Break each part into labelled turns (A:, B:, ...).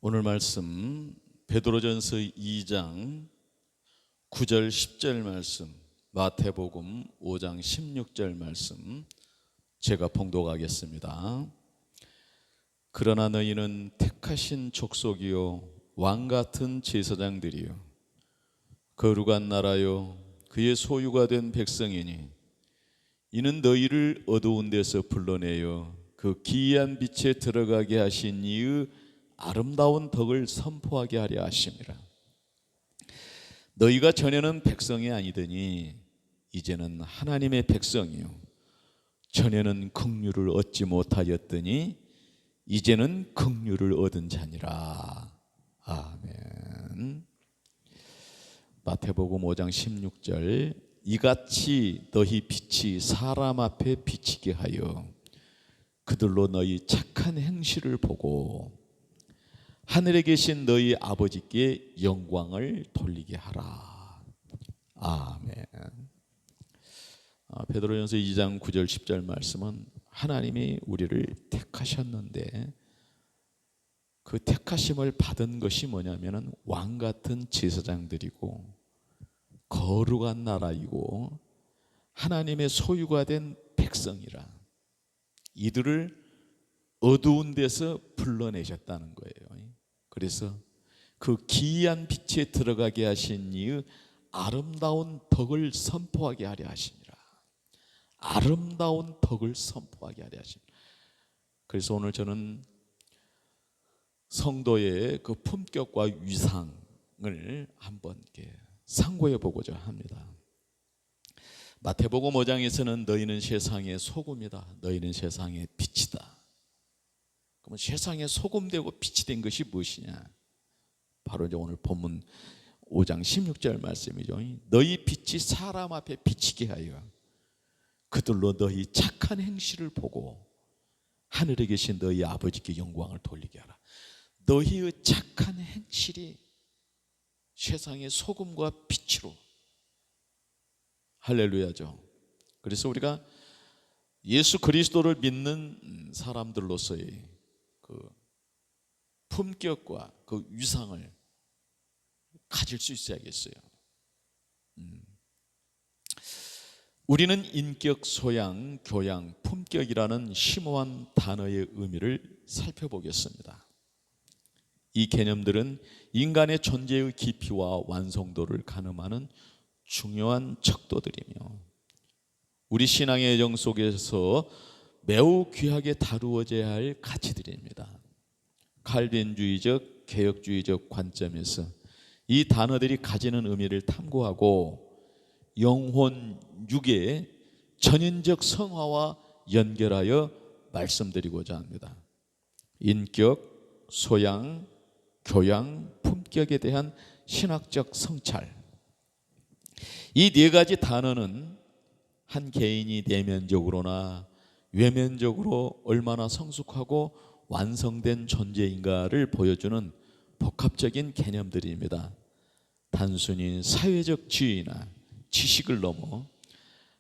A: 오늘 말씀 베드로전서 2장 9절 10절 말씀, 마태복음 5장 16절 말씀 제가 봉독하겠습니다. 그러나 너희는 택하신 족속이요 왕같은 제사장들이요 거룩한 나라요 그의 소유가 된 백성이니 이는 너희를 어두운 데서 불러내어 그 기이한 빛에 들어가게 하신 이의 아름다운 덕을 선포하게 하려 하심이라. 너희가 전에는 백성이 아니더니 이제는 하나님의 백성이요 전에는 긍휼을 얻지 못하였더니 이제는 긍휼을 얻은 자니라. 아멘. 마태복음 5장 16절, 이같이 너희 빛이 사람 앞에 비치게 하여 그들로 너희 착한 행실을 보고 하늘에 계신 너희 아버지께 영광을 돌리게 하라. 아멘. 베드로전서 2장 9절 10절 말씀은 하나님이 우리를 택하셨는데 그 택하심을 받은 것이 뭐냐면은 왕 같은 제사장들이고 거룩한 나라이고 하나님의 소유가 된 백성이라. 이들을 어두운 데서 불러내셨다는 거예요. 그래서 그 기이한 빛에 들어가게 하신 이의 아름다운 덕을 선포하게 하려 하시니라. 아름다운 덕을 선포하게 하려 하시니라. 그래서 오늘 저는 성도의 그 품격과 위상을 한번 이렇게 상고해 보고자 합니다. 마태복음 5장에서는 너희는 세상의 소금이다, 너희는 세상의 빛이다. 그러면 세상에 소금되고 빛이 된 것이 무엇이냐? 바로 이제 오늘 본문 5장 16절 말씀이죠. 너희 빛이 사람 앞에 비치게 하여 그들로 너희 착한 행실을 보고 하늘에 계신 너희 아버지께 영광을 돌리게 하라. 너희의 착한 행실이 세상의 소금과 빛으로. 할렐루야죠. 그래서 우리가 예수 그리스도를 믿는 사람들로서의 그 품격과 그 위상을 가질 수 있어야겠어요. 우리는 인격, 소양, 교양, 품격이라는 심오한 단어의 의미를 살펴보겠습니다. 이 개념들은 인간의 존재의 깊이와 완성도를 가늠하는 중요한 척도들이며 우리 신앙의 여정 속에서 매우 귀하게 다루어져야 할 가치들입니다. 칼빈주의적, 개혁주의적 관점에서 이 단어들이 가지는 의미를 탐구하고 영혼, 육의 전인적 성화와 연결하여 말씀드리고자 합니다. 인격, 소양, 교양, 품격에 대한 신학적 성찰. 이 네 가지 단어는 한 개인이 내면적으로나 외면적으로 얼마나 성숙하고 완성된 존재인가를 보여주는 복합적인 개념들입니다. 단순히 사회적 지위나 지식을 넘어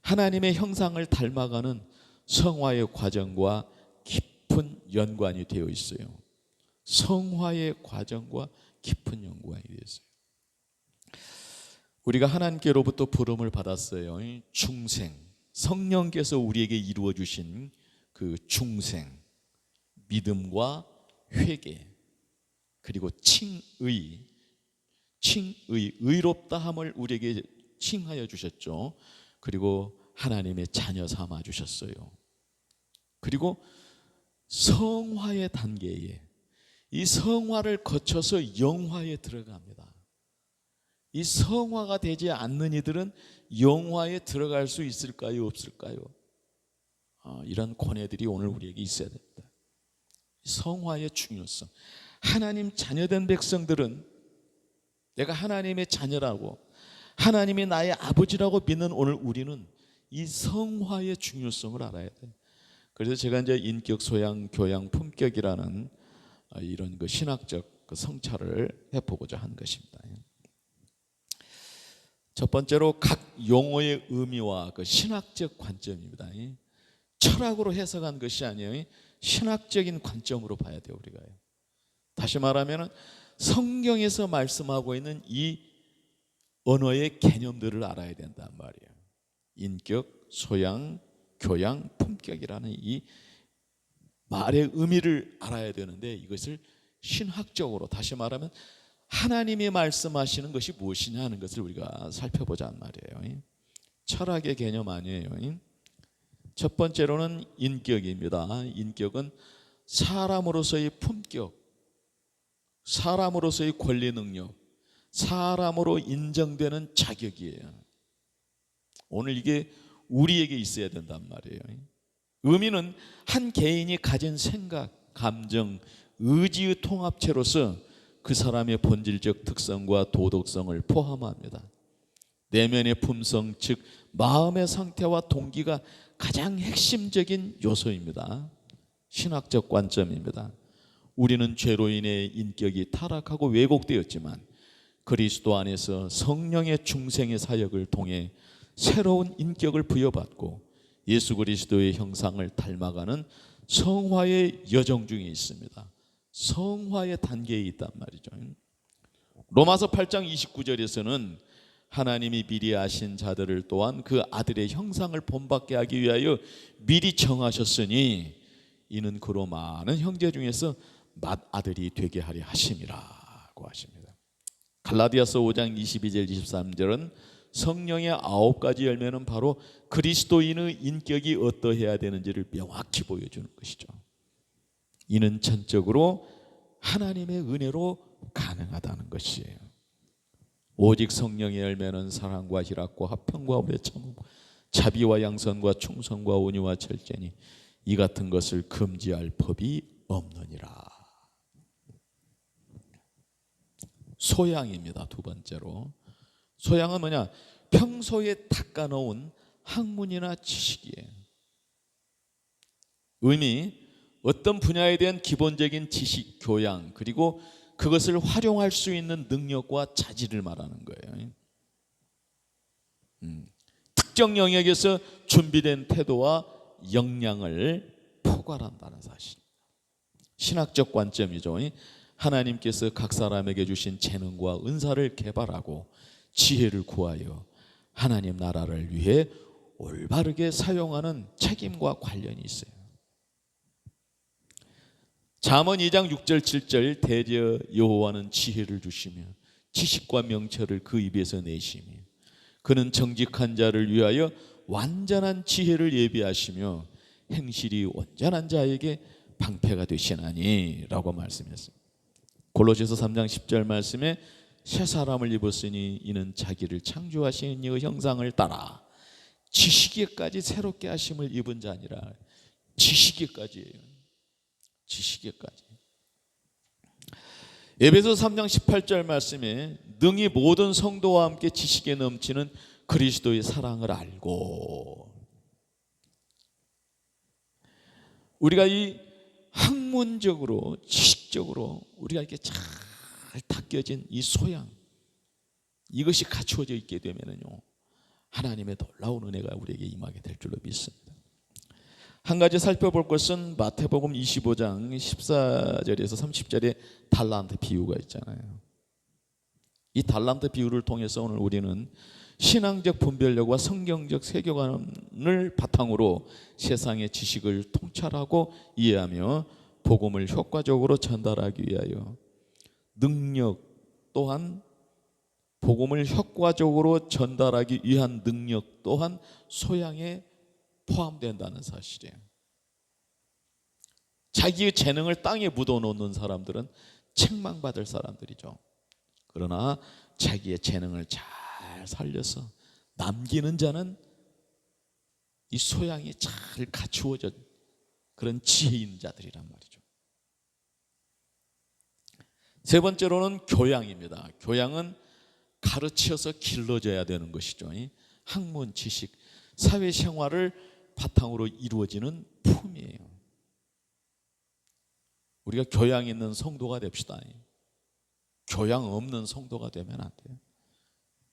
A: 하나님의 형상을 닮아가는 성화의 과정과 깊은 연관이 되어 있어요. 성화의 과정과 깊은 연관이 되어 있어요. 우리가 하나님께로부터 부름을 받았어요. 중생. 성령께서 우리에게 이루어 주신 그 중생, 믿음과 회개, 그리고 칭의, 의롭다함을 우리에게 칭하여 주셨죠. 그리고 하나님의 자녀 삼아 주셨어요. 그리고 성화의 단계에 이 성화를 거쳐서 영화에 들어갑니다. 이 성화가 되지 않는 이들은 영화에 들어갈 수 있을까요? 없을까요? 이런 고뇌들이 오늘 우리에게 있어야 됩니다. 성화의 중요성. 하나님 자녀된 백성들은 내가 하나님의 자녀라고, 하나님이 나의 아버지라고 믿는 오늘 우리는 이 성화의 중요성을 알아야 돼요. 그래서 제가 이제 인격, 소양, 교양, 품격이라는 이런 그 신학적 그 성찰을 해보고자 한 것입니다. 첫 번째로 각 용어의 의미와 그 신학적 관점입니다. 철학으로 해석한 것이 아니에요. 신학적인 관점으로 봐야 돼요, 우리가. 다시 말하면 성경에서 말씀하고 있는 이 언어의 개념들을 알아야 된단 말이에요. 인격, 소양, 교양, 품격이라는 이 말의 의미를 알아야 되는데, 이것을 신학적으로, 다시 말하면 하나님이 말씀하시는 것이 무엇이냐 하는 것을 우리가 살펴보자는 말이에요. 철학의 개념 아니에요. 첫 번째로는 인격입니다. 인격은 사람으로서의 품격, 사람으로서의 권리 능력, 사람으로 인정되는 자격이에요. 오늘 이게 우리에게 있어야 된단 말이에요. 의미는 한 개인이 가진 생각, 감정, 의지의 통합체로서 그 사람의 본질적 특성과 도덕성을 포함합니다. 내면의 품성, 즉 마음의 상태와 동기가 가장 핵심적인 요소입니다. 신학적 관점입니다. 우리는 죄로 인해 인격이 타락하고 왜곡되었지만 그리스도 안에서 성령의 중생의 사역을 통해 새로운 인격을 부여받고 예수 그리스도의 형상을 닮아가는 성화의 여정 중에 있습니다. 성화의 단계에 있단 말이죠. 로마서 8장 29절에서는 하나님이 미리 아신 자들을 또한 그 아들의 형상을 본받게 하기 위하여 미리 정하셨으니 이는 그로 많은 형제 중에서 맏아들이 되게 하려 하심이라고 하십니다. 갈라디아서 5장 22절 23절은 성령의 9가지 열매는 바로 그리스도인의 인격이 어떠해야 되는지를 명확히 보여주는 것이죠. 이는 전적으로 하나님의 은혜로 가능하다는 것이에요. 오직 성령의 열매는 사랑과 희락과 화평과 오래 참음, 자비와 양선과 충성과 온유와 절제니 이 같은 것을 금지할 법이 없느니라. 소양입니다. 두 번째로 소양은 뭐냐? 평소에 닦아놓은 학문이나 지식이에요. 의미, 어떤 분야에 대한 기본적인 지식, 교양, 그리고 그것을 활용할 수 있는 능력과 자질을 말하는 거예요. 특정 영역에서 준비된 태도와 역량을 포괄한다는 사실. 신학적 관점이죠. 하나님께서 각 사람에게 주신 재능과 은사를 개발하고 지혜를 구하여 하나님 나라를 위해 올바르게 사용하는 책임과 관련이 있어요. 잠언 2장 6절 7절 대저 여호와는 지혜를 주시며 지식과 명철을 그 입에서 내시며 그는 정직한 자를 위하여 완전한 지혜를 예비하시며 행실이 온전한 자에게 방패가 되시나니 라고 말씀했습니다. 골로새서 3장 10절 말씀에 새 사람을 입었으니 이는 자기를 창조하신 이의 형상을 따라 지식에까지 새롭게 하심을 입은 자니라. 지식에까지예요. 지식에까지. 에베소 3장 18절 말씀에 능히 모든 성도와 함께 지식에 넘치는 그리스도의 사랑을 알고, 우리가 이 학문적으로 지식적으로 우리가 이렇게 잘 닦여진 이 소양, 이것이 갖추어져 있게 되면요 하나님의 놀라운 은혜가 우리에게 임하게 될 줄로 믿습니다. 한 가지 살펴볼 것은 마태복음 25장 14절에서 30절에 달란트 비유가 있잖아요. 이 달란트 비유를 통해서 오늘 우리는 신앙적 분별력과 성경적 세계관을 바탕으로 세상의 지식을 통찰하고 이해하며 복음을 효과적으로 전달하기 위하여 능력, 또한 복음을 효과적으로 전달하기 위한 능력 또한 소양에 포함된다는 사실이에요. 자기의 재능을 땅에 묻어놓는 사람들은 책망받을 사람들이죠. 그러나 자기의 재능을 잘 살려서 남기는 자는 이 소양이 잘 갖추어진 그런 지혜 있는 자들이란 말이죠. 세 번째로는 교양입니다. 교양은 가르쳐서 길러져야 되는 것이죠. 학문, 지식, 사회생활을 바탕으로 이루어지는 품이에요. 우리가 교양 있는 성도가 됩시다. 교양 없는 성도가 되면 안 돼요.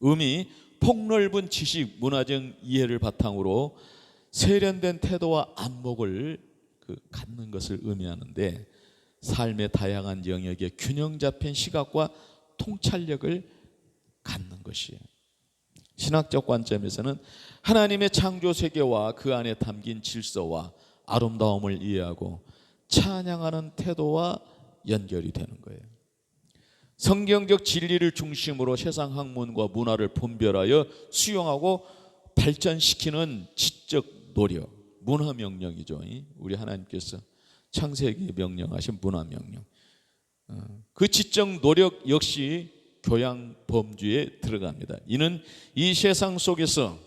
A: 의미, 폭넓은 지식, 문화적 이해를 바탕으로 세련된 태도와 안목을 갖는 것을 의미하는데, 삶의 다양한 영역에 균형 잡힌 시각과 통찰력을 갖는 것이에요. 신학적 관점에서는 하나님의 창조 세계와 그 안에 담긴 질서와 아름다움을 이해하고 찬양하는 태도와 연결이 되는 거예요. 성경적 진리를 중심으로 세상 학문과 문화를 분별하여 수용하고 발전시키는 지적 노력, 문화 명령이죠. 우리 하나님께서 창세기에 명령하신 문화 명령. 그 지적 노력 역시 교양 범주에 들어갑니다. 이는 이 세상 속에서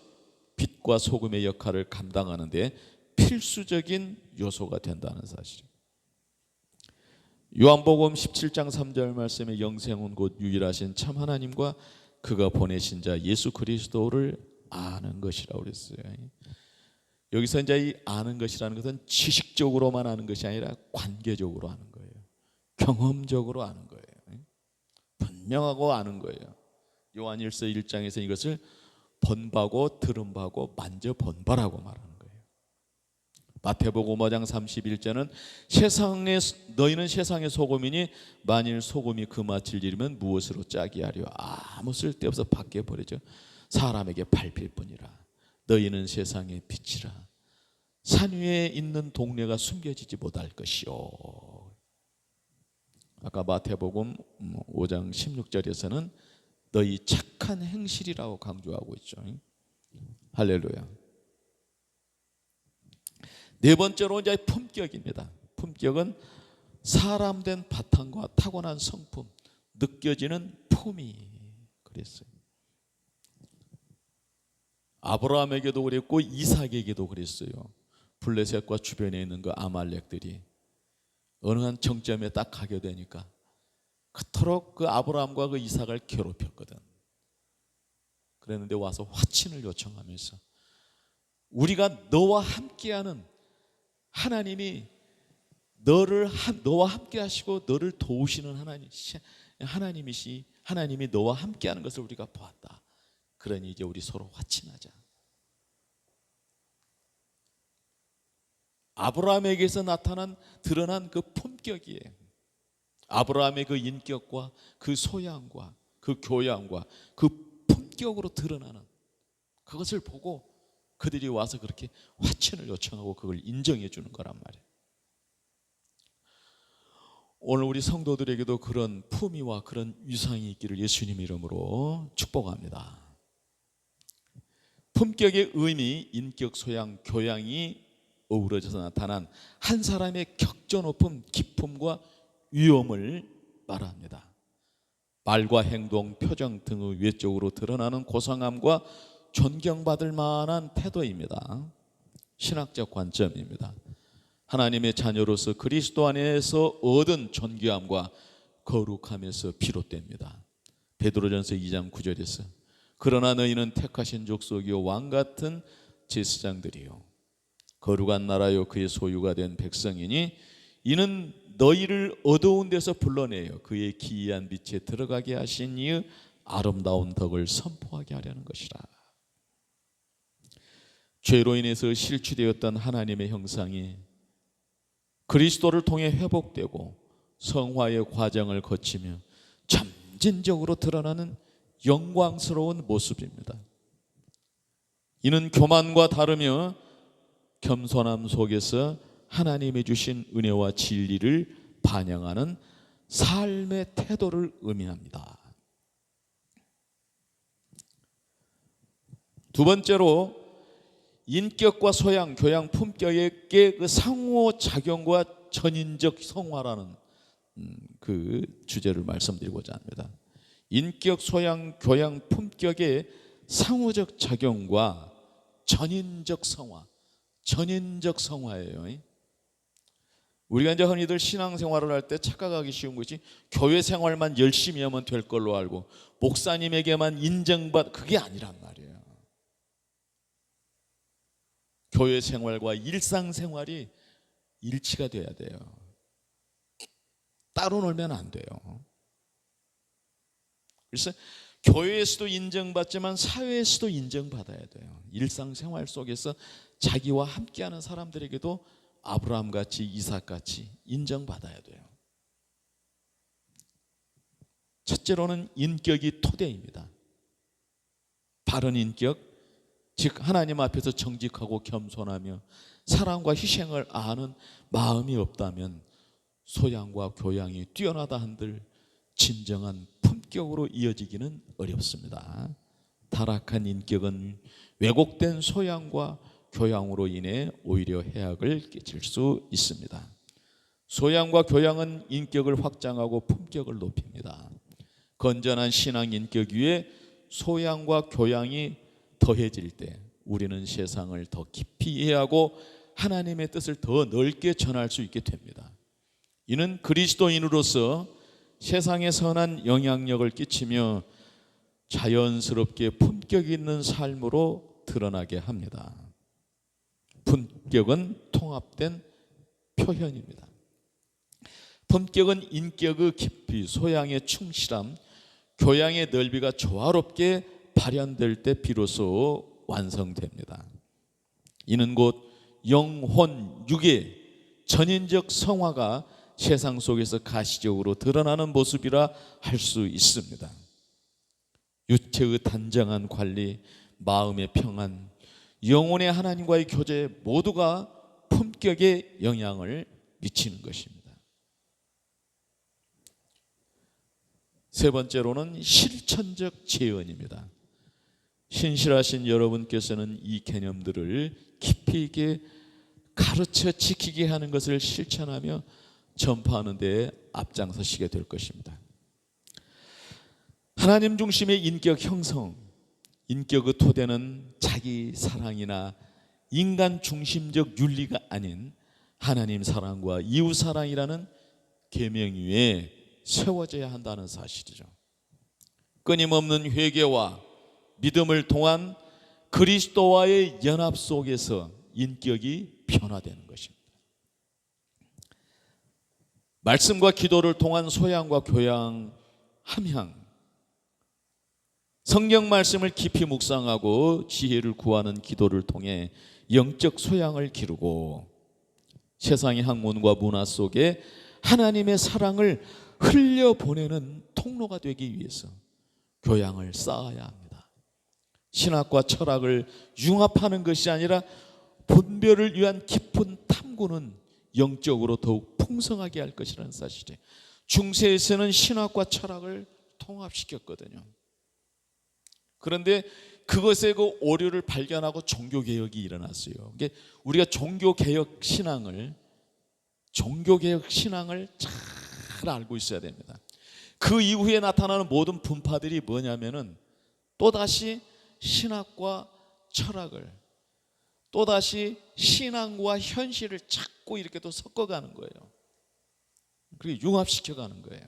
A: 빛과 소금의 역할을 감당하는 데 필수적인 요소가 된다는 사실입니다. 요한복음 17장 3절 말씀에 영생은 곧 유일하신 참 하나님과 그가 보내신 자 예수 그리스도를 아는 것이라고 그랬어요. 여기서 이제 이 아는 것이라는 것은 지식적으로만 아는 것이 아니라 관계적으로 아는 거예요. 경험적으로 아는 거예요. 분명하고 아는 거예요. 요한일서 1장에서 이것을 본바고 들은바고 만져본바라고 말하는 거예요. 마태복음 5장 31절은 너희는 세상의 소금이니 만일 소금이 그 맛을 잃으면 무엇으로 짜게 하려 아무 쓸데없어 밖에 버려져 사람에게 밟힐 뿐이라. 너희는 세상의 빛이라. 산 위에 있는 동네가 숨겨지지 못할 것이요. 아까 마태복음 5장 16절에서는 너희 착한 행실이라고 강조하고 있죠. 할렐루야. 네 번째로 이제 품격입니다. 품격은 사람된 바탕과 타고난 성품, 느껴지는 품이 그랬어요. 아브라함에게도 그랬고 이삭에게도 그랬어요. 블레셋과 주변에 있는 그 아말렉들이 어느 한 정점에 딱 가게 되니까 그토록 그 아브라함과 그 이삭을 괴롭혔거든. 그랬는데 와서 화친을 요청하면서 우리가 너와 함께하는 하나님이 너와 함께 하시고 너를 도우시는 하나님이 너와 함께하는 것을 우리가 보았다. 그러니 이제 우리 서로 화친하자. 아브라함에게서 드러난 그 품격이에요. 아브라함의 그 인격과 그 소양과 그 교양과 그 품격으로 드러나는 그것을 보고 그들이 와서 그렇게 화친을 요청하고 그걸 인정해 주는 거란 말이에요. 오늘 우리 성도들에게도 그런 품위와 그런 위상이 있기를 예수님 이름으로 축복합니다. 품격의 의미, 인격, 소양, 교양이 어우러져서 나타난 한 사람의 격조 높은 기품과 위엄을 말합니다. 말과 행동, 표정 등의 외적으로 드러나는 고상함과 존경받을 만한 태도입니다. 신학적 관점입니다. 하나님의 자녀로서 그리스도 안에서 얻은 존귀함과 거룩함에서 비롯됩니다. 베드로전서 2장 9절에서 그러나 너희는 택하신 족속이요 왕같은 제사장들이요 거룩한 나라요 그의 소유가 된 백성이니 이는 너희를 어두운 데서 불러내어 그의 기이한 빛에 들어가게 하신 이의 아름다운 덕을 선포하게 하려는 것이라. 죄로 인해서 실추되었던 하나님의 형상이 그리스도를 통해 회복되고 성화의 과정을 거치며 점진적으로 드러나는 영광스러운 모습입니다. 이는 교만과 다르며 겸손함 속에서 하나님이 주신 은혜와 진리를 반영하는 삶의 태도를 의미합니다. 두 번째로 인격과 소양, 교양, 품격의 그 상호작용과 전인적 성화라는 그 주제를 말씀드리고자 합니다. 인격, 소양, 교양, 품격의 상호적 작용과 전인적 성화, 전인적 성화예요. 우리가 이제 흔히들 신앙생활을 할 때 착각하기 쉬운 것이 교회 생활만 열심히 하면 될 걸로 알고 목사님에게만 그게 아니란 말이에요. 교회 생활과 일상생활이 일치가 돼야 돼요. 따로 놀면 안 돼요. 그래서 교회에서도 인정받지만 사회에서도 인정받아야 돼요. 일상생활 속에서 자기와 함께하는 사람들에게도 아브라함같이 이삭같이 인정받아야 돼요. 첫째로는 인격이 토대입니다. 바른 인격, 즉 하나님 앞에서 정직하고 겸손하며 사랑과 희생을 아는 마음이 없다면 소양과 교양이 뛰어나다 한들 진정한 품격으로 이어지기는 어렵습니다. 타락한 인격은 왜곡된 소양과 교양으로 인해 오히려 해악을 끼칠 수 있습니다. 소양과 교양은 인격을 확장하고 품격을 높입니다. 건전한 신앙 인격 위에 소양과 교양이 더해질 때 우리는 세상을 더 깊이 이해하고 하나님의 뜻을 더 넓게 전할 수 있게 됩니다. 이는 그리스도인으로서 세상에 선한 영향력을 끼치며 자연스럽게 품격 있는 삶으로 드러나게 합니다. 품격은 통합된 표현입니다. 품격은 인격의 깊이, 소양의 충실함, 교양의 넓이가 조화롭게 발현될 때 비로소 완성됩니다. 이는 곧 영혼, 육의 전인적 성화가 세상 속에서 가시적으로 드러나는 모습이라 할 수 있습니다. 육체의 단정한 관리, 마음의 평안, 영혼의 하나님과의 교제 모두가 품격에 영향을 미치는 것입니다. 세 번째로는 실천적 재현입니다. 신실하신 여러분께서는 이 개념들을 깊이 있게 가르쳐 지키게 하는 것을 실천하며 전파하는 데 앞장서시게 될 것입니다. 하나님 중심의 인격 형성, 인격의 토대는 자기 사랑이나 인간 중심적 윤리가 아닌 하나님 사랑과 이웃 사랑이라는 계명 위에 세워져야 한다는 사실이죠. 끊임없는 회개와 믿음을 통한 그리스도와의 연합 속에서 인격이 변화되는 것입니다. 말씀과 기도를 통한 소양과 교양, 함양, 성경 말씀을 깊이 묵상하고 지혜를 구하는 기도를 통해 영적 소양을 기르고 세상의 학문과 문화 속에 하나님의 사랑을 흘려보내는 통로가 되기 위해서 교양을 쌓아야 합니다. 신학과 철학을 융합하는 것이 아니라 분별을 위한 깊은 탐구는 영적으로 더욱 풍성하게 할 것이라는 사실이에요. 중세에서는 신학과 철학을 통합시켰거든요. 그런데 그것의 그 오류를 발견하고 종교개혁이 일어났어요. 이게 우리가 종교개혁 신앙을 잘 알고 있어야 됩니다. 그 이후에 나타나는 모든 분파들이 뭐냐면은 또다시 신학과 철학을, 또다시 신앙과 현실을 자꾸 이렇게 또 섞어가는 거예요. 그리고 융합시켜가는 거예요.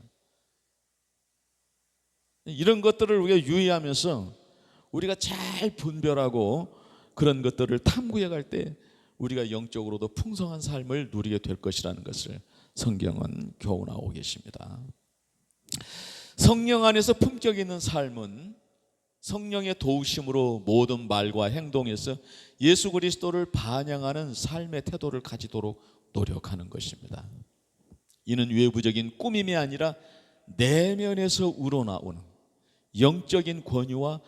A: 이런 것들을 우리가 유의하면서 우리가 잘 분별하고 그런 것들을 탐구해 갈 때 우리가 영적으로도 풍성한 삶을 누리게 될 것이라는 것을 성경은 교훈하고 계십니다. 성령 안에서 품격 있는 삶은 성령의 도우심으로 모든 말과 행동에서 예수 그리스도를 반영하는 삶의 태도를 가지도록 노력하는 것입니다. 이는 외부적인 꾸밈이 아니라 내면에서 우러나오는 영적인 권위와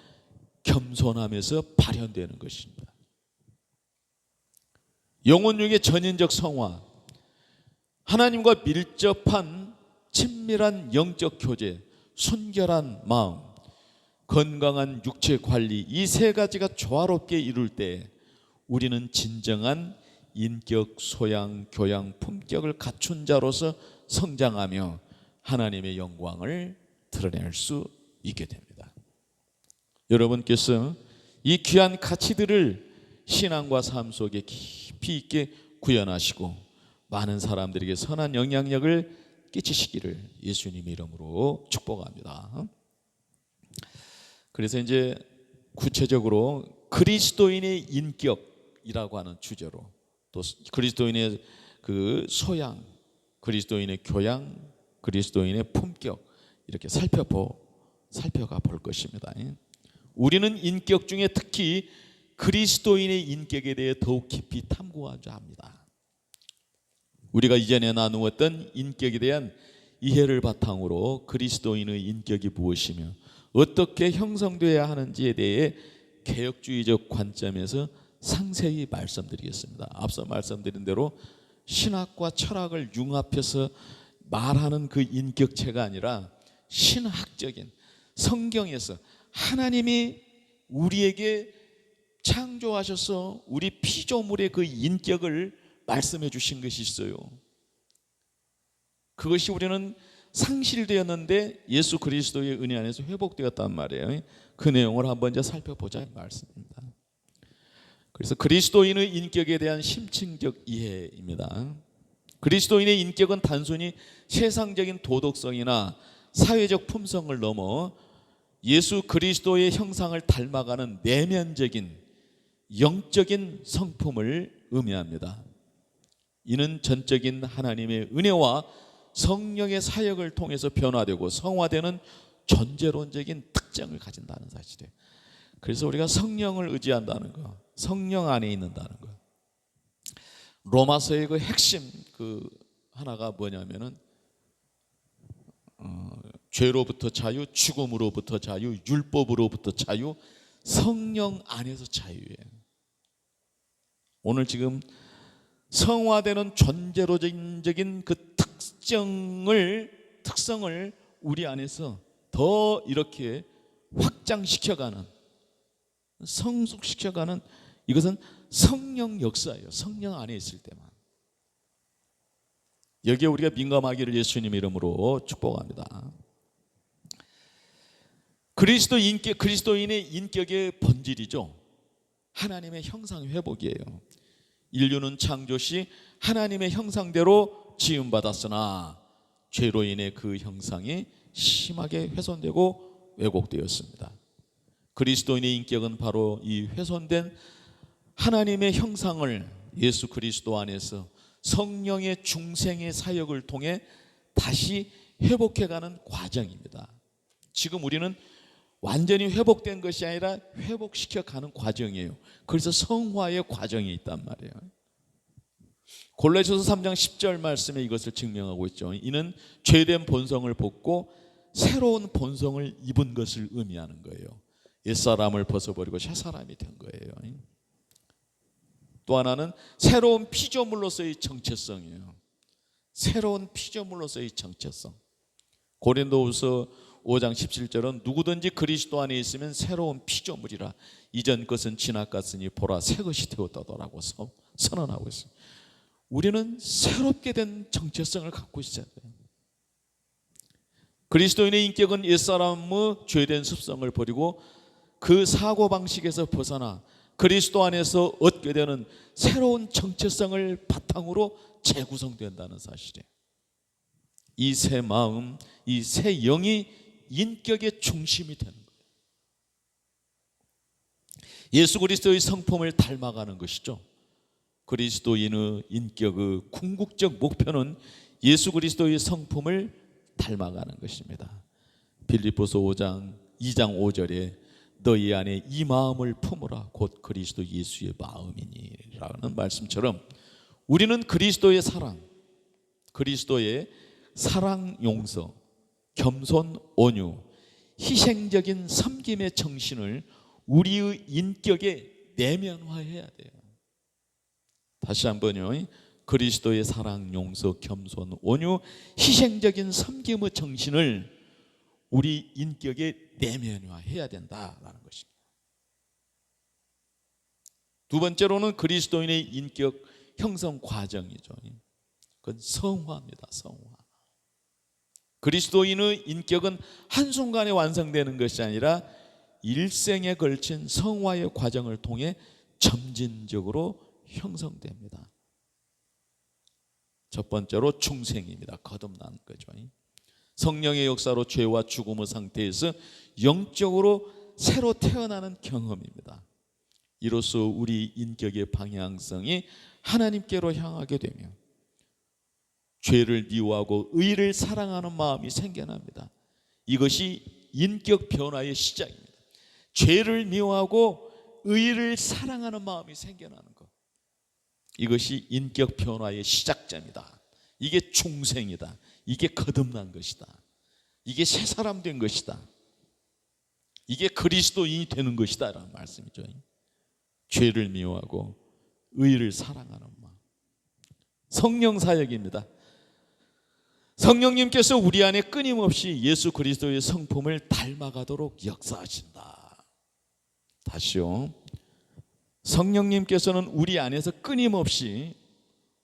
A: 겸손함에서 발현되는 것입니다. 영혼육의 전인적 성화, 하나님과 밀접한 친밀한 영적 교제, 순결한 마음, 건강한 육체 관리, 이 세 가지가 조화롭게 이룰 때 우리는 진정한 인격, 소양, 교양, 품격을 갖춘 자로서 성장하며 하나님의 영광을 드러낼 수 있게 됩니다. 여러분께서 이 귀한 가치들을 신앙과 삶 속에 깊이 있게 구현하시고 많은 사람들에게 선한 영향력을 끼치시기를 예수님의 이름으로 축복합니다. 그래서 이제 구체적으로 그리스도인의 인격이라고 하는 주제로 또 그리스도인의 그 소양, 그리스도인의 교양, 그리스도인의 품격 이렇게 살펴가 볼 것입니다. 우리는 인격 중에 특히 그리스도인의 인격에 대해 더욱 깊이 탐구하자 합니다. 우리가 이전에 나누었던 인격에 대한 이해를 바탕으로 그리스도인의 인격이 무엇이며 어떻게 형성되어야 하는지에 대해 개혁주의적 관점에서 상세히 말씀드리겠습니다. 앞서 말씀드린 대로 신학과 철학을 융합해서 말하는 그 인격체가 아니라 신학적인, 성경에서 하나님이 우리에게 창조하셔서 우리 피조물의 그 인격을 말씀해 주신 것이 있어요. 그것이 우리는 상실되었는데 예수 그리스도의 은혜 안에서 회복되었단 말이에요. 그 내용을 한번 이제 살펴보자 말씀입니다. 그래서 그리스도인의 인격에 대한 심층적 이해입니다. 그리스도인의 인격은 단순히 세상적인 도덕성이나 사회적 품성을 넘어 예수 그리스도의 형상을 닮아가는 내면적인 영적인 성품을 의미합니다. 이는 전적인 하나님의 은혜와 성령의 사역을 통해서 변화되고 성화되는 존재론적인 특징을 가진다는 사실이에요. 그래서 우리가 성령을 의지한다는 거, 성령 안에 있는다는 거. 로마서의 그 핵심 그 하나가 뭐냐면은 죄로부터 자유, 죽음으로부터 자유, 율법으로부터 자유, 성령 안에서 자유예요. 오늘 지금 성화되는 존재론적인 그 특성을 우리 안에서 더 이렇게 확장시켜가는, 성숙시켜가는, 이것은 성령 역사예요. 성령 안에 있을 때만. 여기에 우리가 민감하기를 예수님 이름으로 축복합니다. 그리스도인의 인격의 본질이죠. 하나님의 형상 회복이에요. 인류는 창조 시 하나님의 형상대로 지음받았으나 죄로 인해 그 형상이 심하게 훼손되고 왜곡되었습니다. 그리스도인의 인격은 바로 이 훼손된 하나님의 형상을 예수 그리스도 안에서 성령의 중생의 사역을 통해 다시 회복해가는 과정입니다. 지금 우리는 완전히 회복된 것이 아니라 회복시켜가는 과정이에요. 그래서 성화의 과정이 있단 말이에요. 골로새서 3장 10절 말씀에 이것을 증명하고 있죠. 이는 죄된 본성을 벗고 새로운 본성을 입은 것을 의미하는 거예요. 옛사람을 벗어버리고 새사람이 된 거예요. 또 하나는 새로운 피조물로서의 정체성이에요. 새로운 피조물로서의 정체성. 고린도후서 5장 17절은 누구든지 그리스도 안에 있으면 새로운 피조물이라 이전 것은 지나갔으니 보라 새 것이 되었다더라고 선언하고 있어요. 우리는 새롭게 된 정체성을 갖고 있어야 돼요. 그리스도인의 인격은 옛사람의 죄된 습성을 버리고 그 사고방식에서 벗어나 그리스도 안에서 얻게 되는 새로운 정체성을 바탕으로 재구성된다는 사실이에요. 이 새 마음, 이 새 영이 인격의 중심이 되는 거예요. 예수 그리스도의 성품을 닮아가는 것이죠. 그리스도인의 인격의 궁극적 목표는 예수 그리스도의 성품을 닮아가는 것입니다. 빌립보서 2장 5절에 너희 안에 이 마음을 품으라 곧 그리스도 예수의 마음이니 라는 말씀처럼 우리는 그리스도의 사랑, 그리스도의 사랑 용서, 겸손 온유, 희생적인 섬김의 정신을 우리의 인격에 내면화해야 돼요. 다시 한번요. 그리스도의 사랑, 용서, 겸손, 온유, 희생적인 섬김의 정신을 우리 인격에 내면화해야 된다라는 것입니다. 두 번째로는 그리스도인의 인격 형성 과정이죠. 그건 성화입니다. 성화. 그리스도인의 인격은 한순간에 완성되는 것이 아니라 일생에 걸친 성화의 과정을 통해 점진적으로 형성됩니다. 첫 번째로 중생입니다. 거듭난 거죠. 성령의 역사로 죄와 죽음의 상태에서 영적으로 새로 태어나는 경험입니다. 이로써 우리 인격의 방향성이 하나님께로 향하게 되며 죄를 미워하고 의를 사랑하는 마음이 생겨납니다. 이것이 인격 변화의 시작입니다. 죄를 미워하고 의를 사랑하는 마음이 생겨나는 것, 이것이 인격 변화의 시작점이다. 이게 중생이다. 이게 거듭난 것이다. 이게 새 사람 된 것이다. 이게 그리스도인이 되는 것이다 라는 말씀이죠. 죄를 미워하고 의를 사랑하는 마음. 성령 사역입니다. 성령님께서 우리 안에 끊임없이 예수 그리스도의 성품을 닮아가도록 역사하신다. 다시요. 성령님께서는 우리 안에서 끊임없이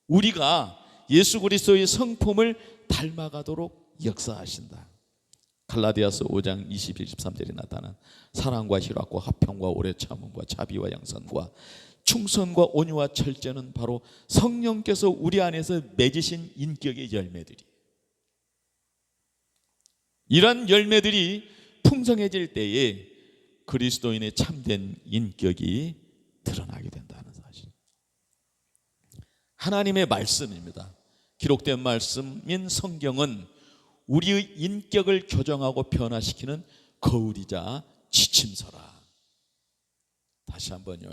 A: 우리가 예수 그리스도의 성품을 닮아가도록 역사하신다. 갈라디아서 5장 21, 23절에 나타난 사랑과 희락과 화평과 오래 참음과 자비와 양선과 충성과 온유와 절제는 바로 성령께서 우리 안에서 맺으신 인격의 열매들이, 이런 열매들이 풍성해질 때에 그리스도인의 참된 인격이 드러나게 된다는 사실. 하나님의 말씀입니다. 기록된 말씀인 성경은 우리의 인격을 교정하고 변화시키는 거울이자 지침서라. 다시 한번요.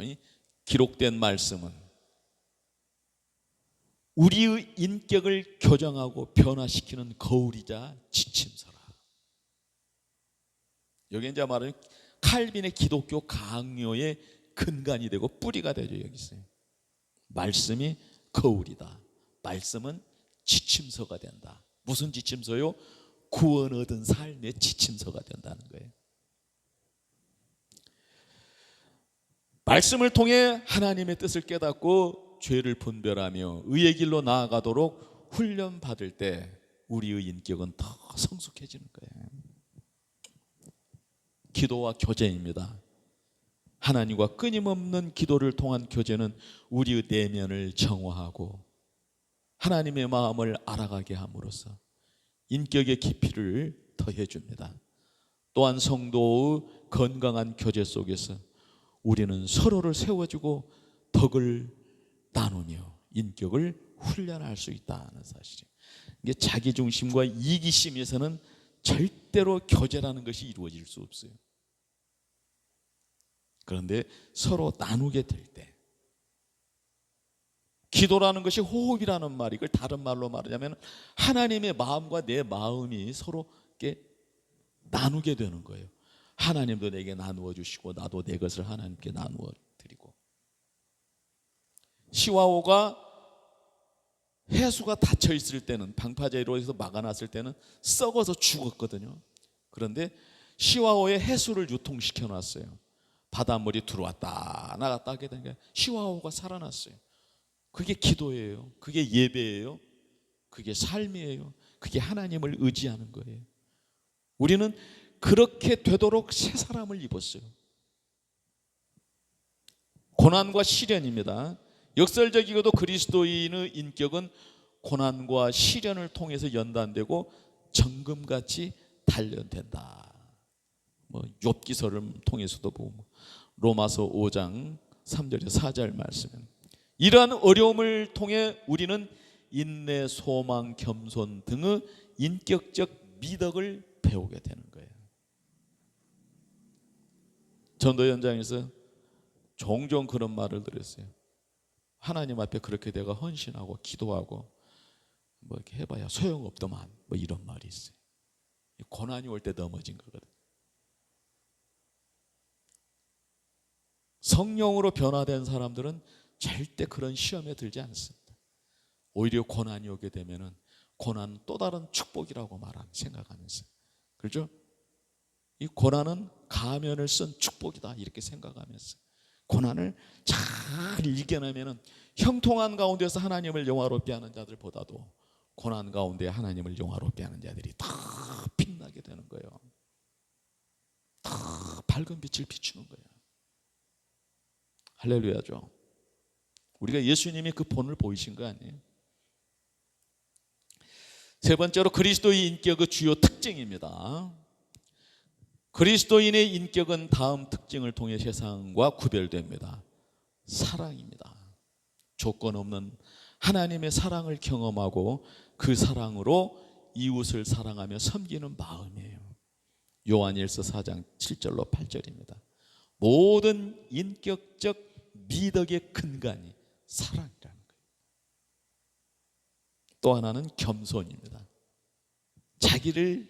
A: 기록된 말씀은 우리의 인격을 교정하고 변화시키는 거울이자 지침서라. 여기 이제 말하는 칼빈의 기독교 강요의 근간이 되고 뿌리가 되죠. 여기 있어요. 말씀이 거울이다. 말씀은 지침서가 된다. 무슨 지침서요? 구원 얻은 삶의 지침서가 된다는 거예요. 말씀을 통해 하나님의 뜻을 깨닫고 죄를 분별하며 의의 길로 나아가도록 훈련받을 때 우리의 인격은 더 성숙해지는 거예요. 기도와 교제입니다. 하나님과 끊임없는 기도를 통한 교제는 우리의 내면을 정화하고 하나님의 마음을 알아가게 함으로써 인격의 깊이를 더해 줍니다. 또한 성도의 건강한 교제 속에서 우리는 서로를 세워주고 덕을 나누며 인격을 훈련할 수 있다는 사실이에요. 이게 자기중심과 이기심에서는 절대로 교제라는 것이 이루어질 수 없어요. 그런데 서로 나누게 될 때, 기도라는 것이 호흡이라는 말, 이걸 다른 말로 말하자면 하나님의 마음과 내 마음이 서로께 나누게 되는 거예요. 하나님도 내게 나누어 주시고 나도 내 것을 하나님께 나누어 드리고. 시와오가 해수가 닫혀 있을 때는, 방파제로 해서 막아놨을 때는 썩어서 죽었거든요. 그런데 시와오의 해수를 유통시켜 놨어요. 바닷물이 들어왔다 나갔다 하게 되니까 시와오가 살아났어요. 그게 기도예요. 그게 예배예요. 그게 삶이에요. 그게 하나님을 의지하는 거예요. 우리는 그렇게 되도록 새 사람을 입었어요. 고난과 시련입니다. 역설적이고도 그리스도인의 인격은 고난과 시련을 통해서 연단되고 정금같이 단련된다. 욥기서를 통해서도 보고 로마서 5장 3절에 4절 말씀은 이러한 어려움을 통해 우리는 인내, 소망, 겸손 등의 인격적 미덕을 배우게 되는 거예요. 전도 현장에서 종종 그런 말을 들었어요. 하나님 앞에 그렇게 내가 헌신하고 기도하고 이렇게 해봐야 소용없더만, 이런 말이 있어요. 고난이 올 때 넘어진 거거든. 성령으로 변화된 사람들은 절대 그런 시험에 들지 않습니다. 오히려 고난이 오게 되면은 고난은 또 다른 축복이라고 생각하면서, 그렇죠? 이 고난은 가면을 쓴 축복이다 이렇게 생각하면서 고난을 잘 이겨내면은 형통한 가운데서 하나님을 영화롭게 하는 자들보다도 고난 가운데 하나님을 영화롭게 하는 자들이 더 빛나게 되는 거예요. 더 밝은 빛을 비추는 거예요. 할렐루야죠. 우리가 예수님이 그 본을 보이신 거 아니에요? 세 번째로 그리스도의 인격의 주요 특징입니다. 그리스도인의 인격은 다음 특징을 통해 세상과 구별됩니다. 사랑입니다. 조건 없는 하나님의 사랑을 경험하고 그 사랑으로 이웃을 사랑하며 섬기는 마음이에요. 요한일서 4장 7절로 8절입니다. 모든 인격적 미덕의 근간이 사랑이라는 거예요. 또 하나는 겸손입니다. 자기를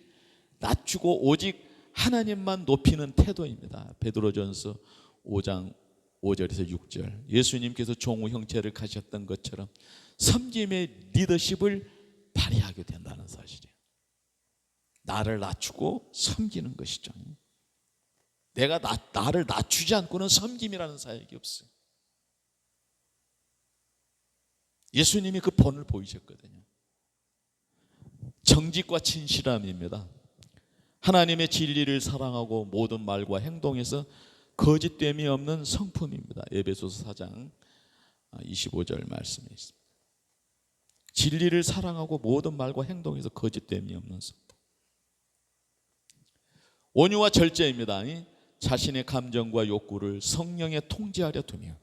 A: 낮추고 오직 하나님만 높이는 태도입니다. 베드로전서 5장 5절에서 6절, 예수님께서 종의 형체를 가셨던 것처럼 섬김의 리더십을 발휘하게 된다는 사실이에요. 나를 낮추고 섬기는 것이죠. 내가 나를 낮추지 않고는 섬김이라는 사역이 없어요. 예수님이 그 본을 보이셨거든요. 정직과 진실함입니다. 하나님의 진리를 사랑하고 모든 말과 행동에서 거짓됨이 없는 성품입니다. 에베소서 4장 25절 말씀에 있습니다. 진리를 사랑하고 모든 말과 행동에서 거짓됨이 없는 성품. 온유와 절제입니다. 자신의 감정과 욕구를 성령에 통제하려 두며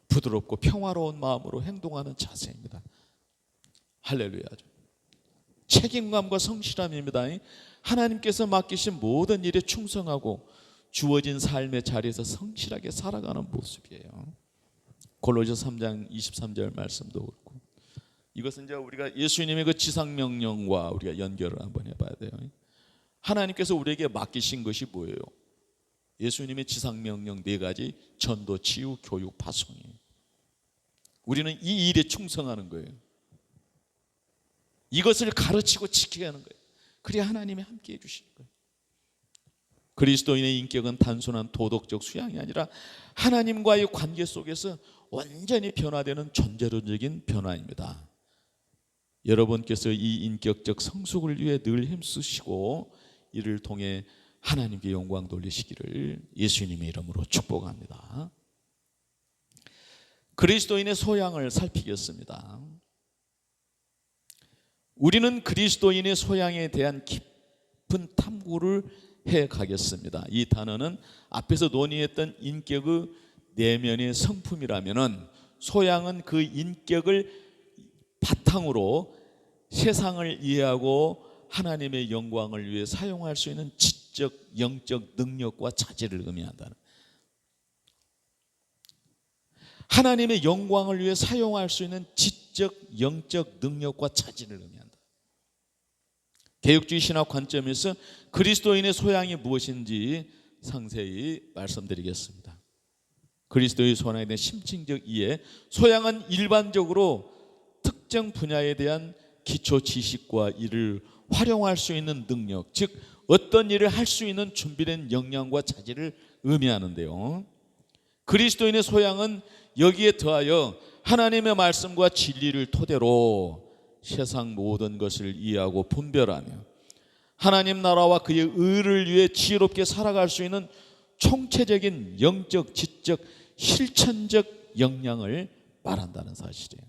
A: 부드럽고 평화로운 마음으로 행동하는 자세입니다. 할렐루야죠. 책임감과 성실함입니다. 하나님께서 맡기신 모든 일에 충성하고 주어진 삶의 자리에서 성실하게 살아가는 모습이에요. 골로새서 3장 23절 말씀도 그렇고, 이것은 이제 우리가 예수님의 그 지상명령과 우리가 연결을 한번 해봐야 돼요. 하나님께서 우리에게 맡기신 것이 뭐예요? 예수님의 지상명령 4가지, 전도, 치유, 교육, 파송이에요. 우리는 이 일에 충성하는 거예요. 이것을 가르치고 지키게 하는 거예요. 그래야 하나님이 함께해 주시는 거예요. 그리스도인의 인격은 단순한 도덕적 수양이 아니라 하나님과의 관계 속에서 완전히 변화되는 존재론적인 변화입니다. 여러분께서 이 인격적 성숙을 위해 늘 힘쓰시고 이를 통해 하나님께 영광 돌리시기를 예수님의 이름으로 축복합니다. 그리스도인의 소양을 살피겠습니다. 우리는 그리스도인의 소양에 대한 깊은 탐구를 해 가겠습니다. 이 단어는 앞에서 논의했던 인격의 내면의 성품이라면은, 소양은 그 인격을 바탕으로 세상을 이해하고 하나님의 영광을 위해 사용할 수 있는 지적, 영적 능력과 자질을 의미한다는, 하나님의 영광을 위해 사용할 수 있는 지적, 영적 능력과 자질을 의미한다. 개혁주의 신학 관점에서 그리스도인의 소양이 무엇인지 상세히 말씀드리겠습니다. 그리스도의 소양에 대한 심층적 이해, 소양은 일반적으로 특정 분야에 대한 기초 지식과 이를 활용할 수 있는 능력, 즉 어떤 일을 할 수 있는 준비된 역량과 자질을 의미하는데요, 그리스도인의 소양은 여기에 더하여 하나님의 말씀과 진리를 토대로 세상 모든 것을 이해하고 분별하며 하나님 나라와 그의 의를 위해 지혜롭게 살아갈 수 있는 총체적인 영적, 지적, 실천적 역량을 말한다는 사실이에요.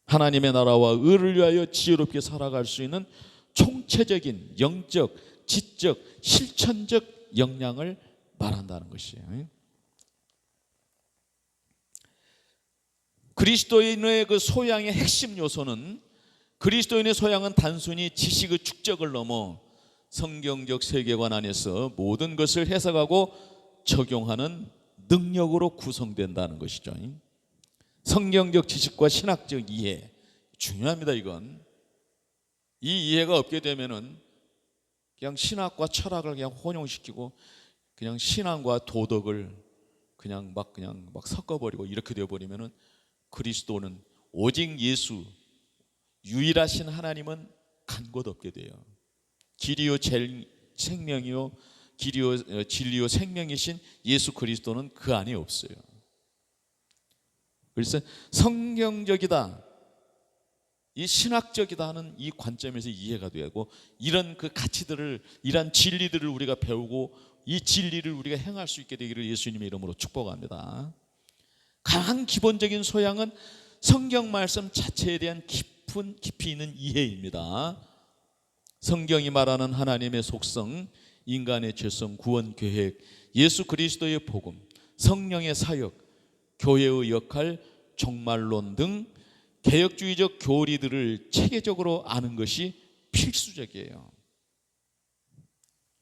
A: 하나님의 나라와 의를 위하여 지혜롭게 살아갈 수 있는 총체적인 영적, 지적, 실천적 역량을 말한다는 것이에요. 그리스도인의 그 소양의 핵심 요소는, 그리스도인의 소양은 단순히 지식의 축적을 넘어 성경적 세계관 안에서 모든 것을 해석하고 적용하는 능력으로 구성된다는 것이죠. 성경적 지식과 신학적 이해, 중요합니다. 이건 이 이해가 없게 되면은 그냥 신학과 철학을 그냥 혼용시키고 그냥 신앙과 도덕을 그냥 막 섞어버리고 이렇게 되어버리면은, 그리스도는 오직 예수, 유일하신 하나님은 간 곳 없게 돼요. 길이요 생명이요, 길이요 진리요 생명이신 예수 그리스도는 그 안에 없어요. 그래서 성경적이다, 이 신학적이다 하는 이 관점에서 이해가 되고, 이런 그 가치들을, 이런 진리들을 우리가 배우고 이 진리를 우리가 행할 수 있게 되기를 예수님의 이름으로 축복합니다. 가장 기본적인 소양은 성경 말씀 자체에 대한 깊이 있는 이해입니다. 성경이 말하는 하나님의 속성, 인간의 죄성, 구원 계획, 예수 그리스도의 복음, 성령의 사역, 교회의 역할, 종말론 등 개혁주의적 교리들을 체계적으로 아는 것이 필수적이에요.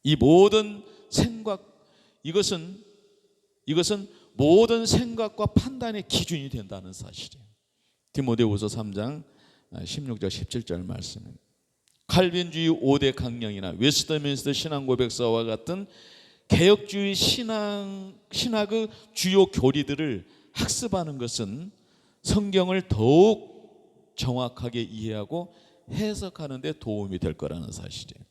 A: 이 모든 생각, 이것은 모든 생각과 판단의 기준이 된다는 사실이에요. 디모데후서 3장 16절 17절 말씀입니다. 칼빈주의 5대 강령이나 웨스트민스터 신앙고백서와 같은 개혁주의 신학의 주요 교리들을 학습하는 것은 성경을 더욱 정확하게 이해하고 해석하는 데 도움이 될 거라는 사실이에요.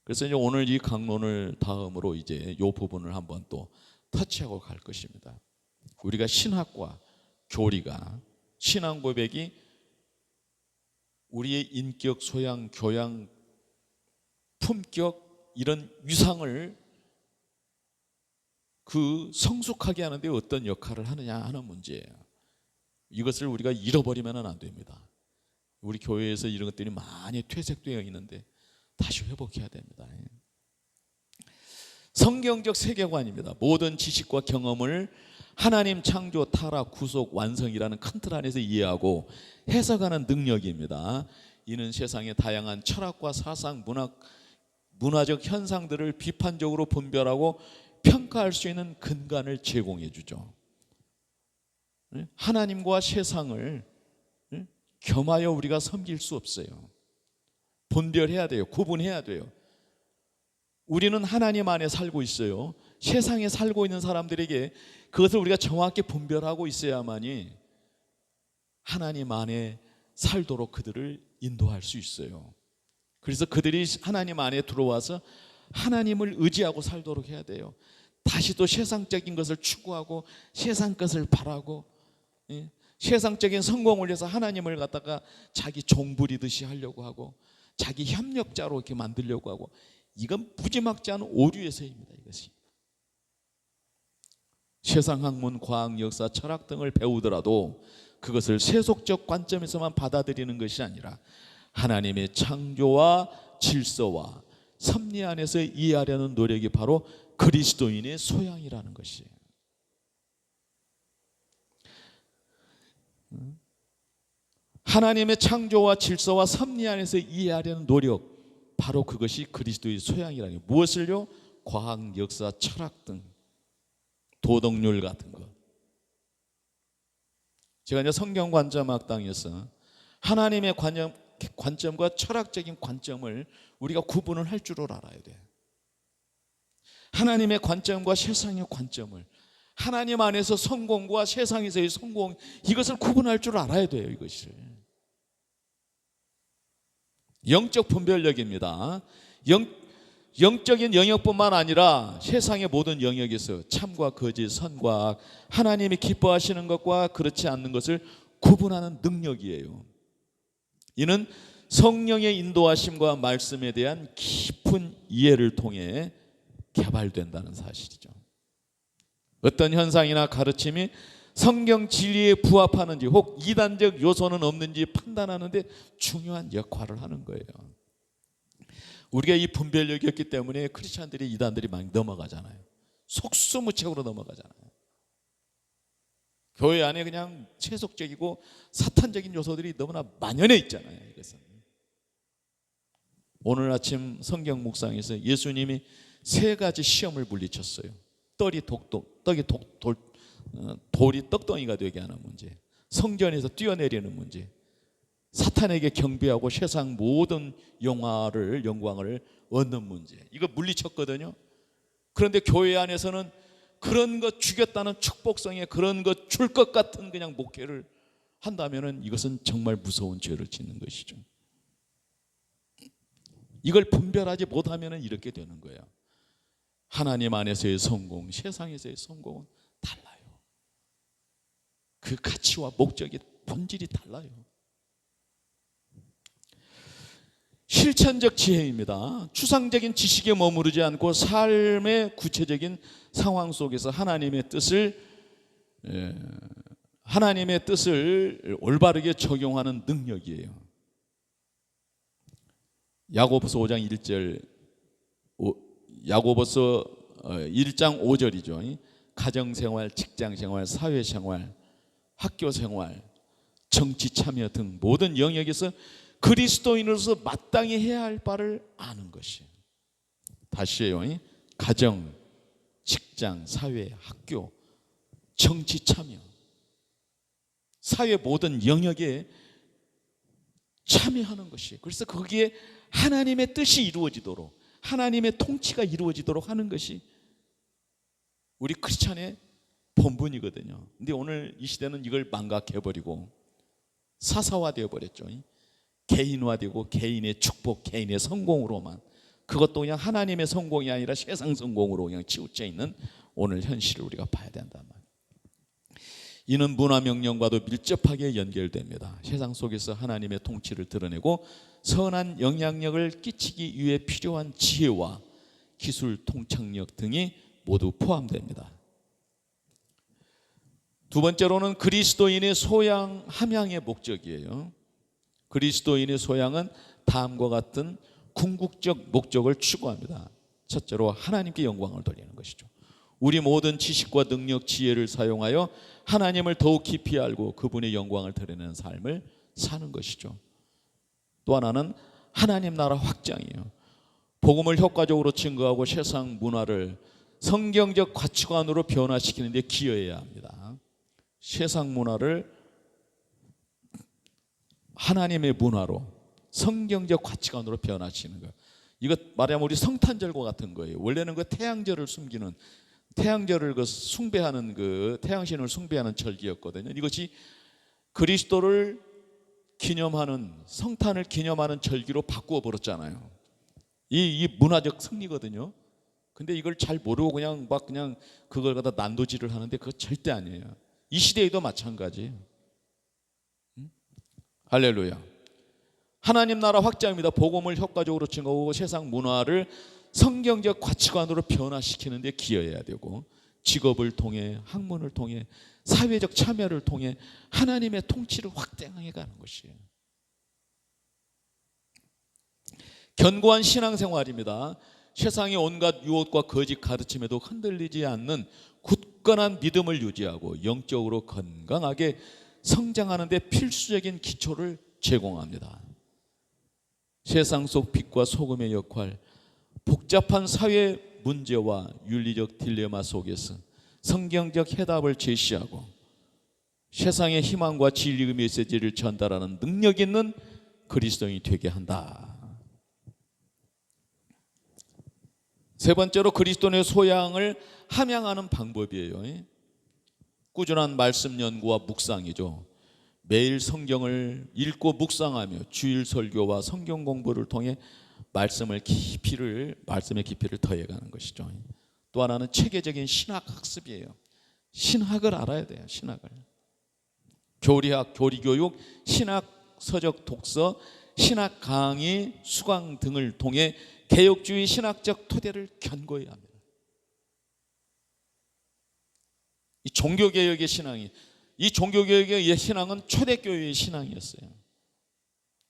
A: 그래서 이제 오늘 이 강론을 다음으로 이제 이 부분을 한번 또 터치하고 갈 것입니다. 우리가 신학과 교리가, 신앙 고백이 우리의 인격, 소양, 교양, 품격 이런 위상을 그 성숙하게 하는데 어떤 역할을 하느냐 하는 문제예요. 이것을 우리가 잃어버리면 안 됩니다. 우리 교회에서 이런 것들이 많이 퇴색되어 있는데 다시 회복해야 됩니다. 성경적 세계관입니다. 모든 지식과 경험을 하나님 창조, 타락, 구속, 완성이라는 큰 틀 안에서 이해하고 해석하는 능력입니다. 이는 세상의 다양한 철학과 사상, 문화적 현상들을 비판적으로 분별하고 평가할 수 있는 근간을 제공해 주죠. 하나님과 세상을 겸하여 우리가 섬길 수 없어요. 분별해야 돼요. 구분해야 돼요. 우리는 하나님 안에 살고 있어요. 세상에 살고 있는 사람들에게 그것을 우리가 정확히 분별하고 있어야만이 하나님 안에 살도록 그들을 인도할 수 있어요. 그래서 그들이 하나님 안에 들어와서 하나님을 의지하고 살도록 해야 돼요. 다시 또 세상적인 것을 추구하고 세상 것을 바라고 세상적인 성공을 위해서 하나님을 갖다가 자기 종부리듯이 하려고 하고 자기 협력자로 이렇게 만들려고 하고, 이건 무지막지한 오류의 세입니다. 이것이 세상 학문, 과학, 역사, 철학 등을 배우더라도 그것을 세속적 관점에서만 받아들이는 것이 아니라 하나님의 창조와 질서와 섭리 안에서 이해하려는 노력이 바로 그리스도인의 소양이라는 것이에요. 하나님의 창조와 질서와 섭리 안에서 이해하려는 노력, 바로 그것이 그리스도의 소양이라는 거예요. 무엇을요? 과학, 역사, 철학 등 도덕률 같은 것. 제가 이제 성경 관점학당에서 하나님의 관점과 철학적인 관점을 우리가 구분을 할 줄을 알아야 돼요. 하나님의 관점과 세상의 관점을, 하나님 안에서 성공과 세상에서의 성공, 이것을 구분할 줄 알아야 돼요. 이것을 영적 분별력입니다. 영적인 영역뿐만 아니라 세상의 모든 영역에서 참과 거짓, 선과 악, 하나님이 기뻐하시는 것과 그렇지 않는 것을 구분하는 능력이에요. 이는 성령의 인도하심과 말씀에 대한 깊은 이해를 통해 개발된다는 사실이죠. 어떤 현상이나 가르침이 성경 진리에 부합하는지 혹 이단적 요소는 없는지 판단하는 데 중요한 역할을 하는 거예요. 우리가 이 분별력이 없기 때문에 크리스찬들이 이단들이 많이 넘어가잖아요. 속수무책으로 넘어가잖아요. 교회 안에 그냥 세속적이고 사탄적인 요소들이 너무나 만연해 있잖아요. 이것은 오늘 아침 성경 묵상에서 예수님이 3가지 시험을 물리쳤어요. 돌이 떡덩이가 되게 하는 문제, 성전에서 뛰어내리는 문제, 사탄에게 경배하고 세상 모든 영광을 얻는 문제, 이거 물리쳤거든요. 그런데 교회 안에서는 그런 것 주겠다는 축복성에 그런 것 줄 것 같은 그냥 목회를 한다면은 이것은 정말 무서운 죄를 짓는 것이죠. 이걸 분별하지 못하면은 이렇게 되는 거예요. 하나님 안에서의 성공, 세상에서의 성공은 달라요. 그 가치와 목적이 본질이 달라요. 실천적 지혜입니다. 추상적인 지식에 머무르지 않고 삶의 구체적인 상황 속에서 하나님의 뜻을 올바르게 적용하는 능력이에요. 야고보서 5장 1절, 야고보서 1장 5절이죠. 가정생활, 직장생활, 사회생활, 학교생활, 정치 참여 등 모든 영역에서 그리스도인으로서 마땅히 해야 할 바를 아는 것이에요. 다시 해요. 가정, 직장, 사회, 학교, 정치 참여, 사회 모든 영역에 참여하는 것이, 그래서 거기에 하나님의 뜻이 이루어지도록, 하나님의 통치가 이루어지도록 하는 것이 우리 크리스찬의 본분이거든요. 근데 오늘 이 시대는 이걸 망각해버리고 사사화되어 버렸죠. 개인화되고 개인의 축복, 개인의 성공으로만, 그것도 그냥 하나님의 성공이 아니라 세상 성공으로 그냥 치우쳐 있는 오늘 현실을 우리가 봐야 된단 말이에요. 이는 문화 명령과도 밀접하게 연결됩니다. 세상 속에서 하나님의 통치를 드러내고 선한 영향력을 끼치기 위해 필요한 지혜와 기술, 통찰력 등이 모두 포함됩니다. 두 번째로는 그리스도인의 소양, 함양의 목적이에요. 그리스도인의 소양은 다음과 같은 궁극적 목적을 추구합니다. 첫째로 하나님께 영광을 돌리는 것이죠. 우리 모든 지식과 능력, 지혜를 사용하여 하나님을 더욱 깊이 알고 그분의 영광을 드러내는 삶을 사는 것이죠. 또 하나는 하나님 나라 확장이에요. 복음을 효과적으로 증거하고 세상 문화를 성경적 가치관으로 변화시키는 데 기여해야 합니다. 세상 문화를 하나님의 문화로, 성경적 가치관으로 변화시키는 거. 이거 말하면 우리 성탄절과 같은 거예요. 원래는 그 태양절을 숨기는, 태양절을 숭배하는 태양신을 숭배하는 절기였거든요. 이것이 그리스도를 기념하는, 성탄을 기념하는 절기로 바꾸어 버렸잖아요. 이 문화적 승리거든요. 근데 이걸 잘 모르고 그냥 그걸 갖다 난도질을 하는데 그거 절대 아니에요. 이 시대에도 마찬가지예요. 할렐루야. 하나님 나라 확장입니다. 복음을 효과적으로 증거하고 세상 문화를 성경적 가치관으로 변화시키는 데 기여해야 되고, 직업을 통해, 학문을 통해, 사회적 참여를 통해 하나님의 통치를 확대해 가는 것이에요. 견고한 신앙생활입니다. 세상의 온갖 유혹과 거짓 가르침에도 흔들리지 않는 굳건한 믿음을 유지하고 영적으로 건강하게 성장하는 데 필수적인 기초를 제공합니다. 세상 속 빛과 소금의 역할, 복잡한 사회 문제와 윤리적 딜레마 속에서 성경적 해답을 제시하고 세상의 희망과 진리의 메시지를 전달하는 능력 있는 그리스도인이 되게 한다. 세 번째로 그리스도인의 소양을 함양하는 방법이에요. 꾸준한 말씀 연구와 묵상이죠. 매일 성경을 읽고 묵상하며 주일 설교와 성경 공부를 통해 말씀의 깊이를 더해가는 것이죠. 또 하나는 체계적인 신학 학습이에요. 신학을 알아야 돼요. 신학을. 교리학, 교리교육, 신학 서적 독서, 신학 강의, 수강 등을 통해 개혁주의 신학적 토대를 견고히 합니다. 이 종교개혁의 신앙이, 이 종교개혁의 신앙은 초대교회의 신앙이었어요.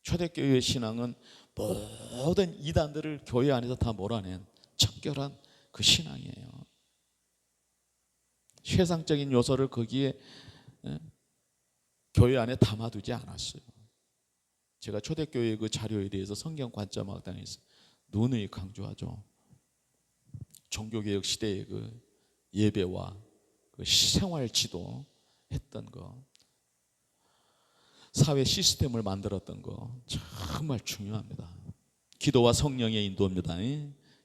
A: 초대교회의 신앙은 모든 이단들을 교회 안에서 다 몰아낸 척결한 그 신앙이에요. 세상적인 요소를 거기에 교회 안에 담아두지 않았어요. 제가 초대교회의 그 자료에 대해서 성경 관점학당에서 누누이 강조하죠. 종교개혁 시대의 그 예배와 그 생활 지도 했던 거, 사회 시스템을 만들었던 거 정말 중요합니다. 기도와 성령의 인도입니다.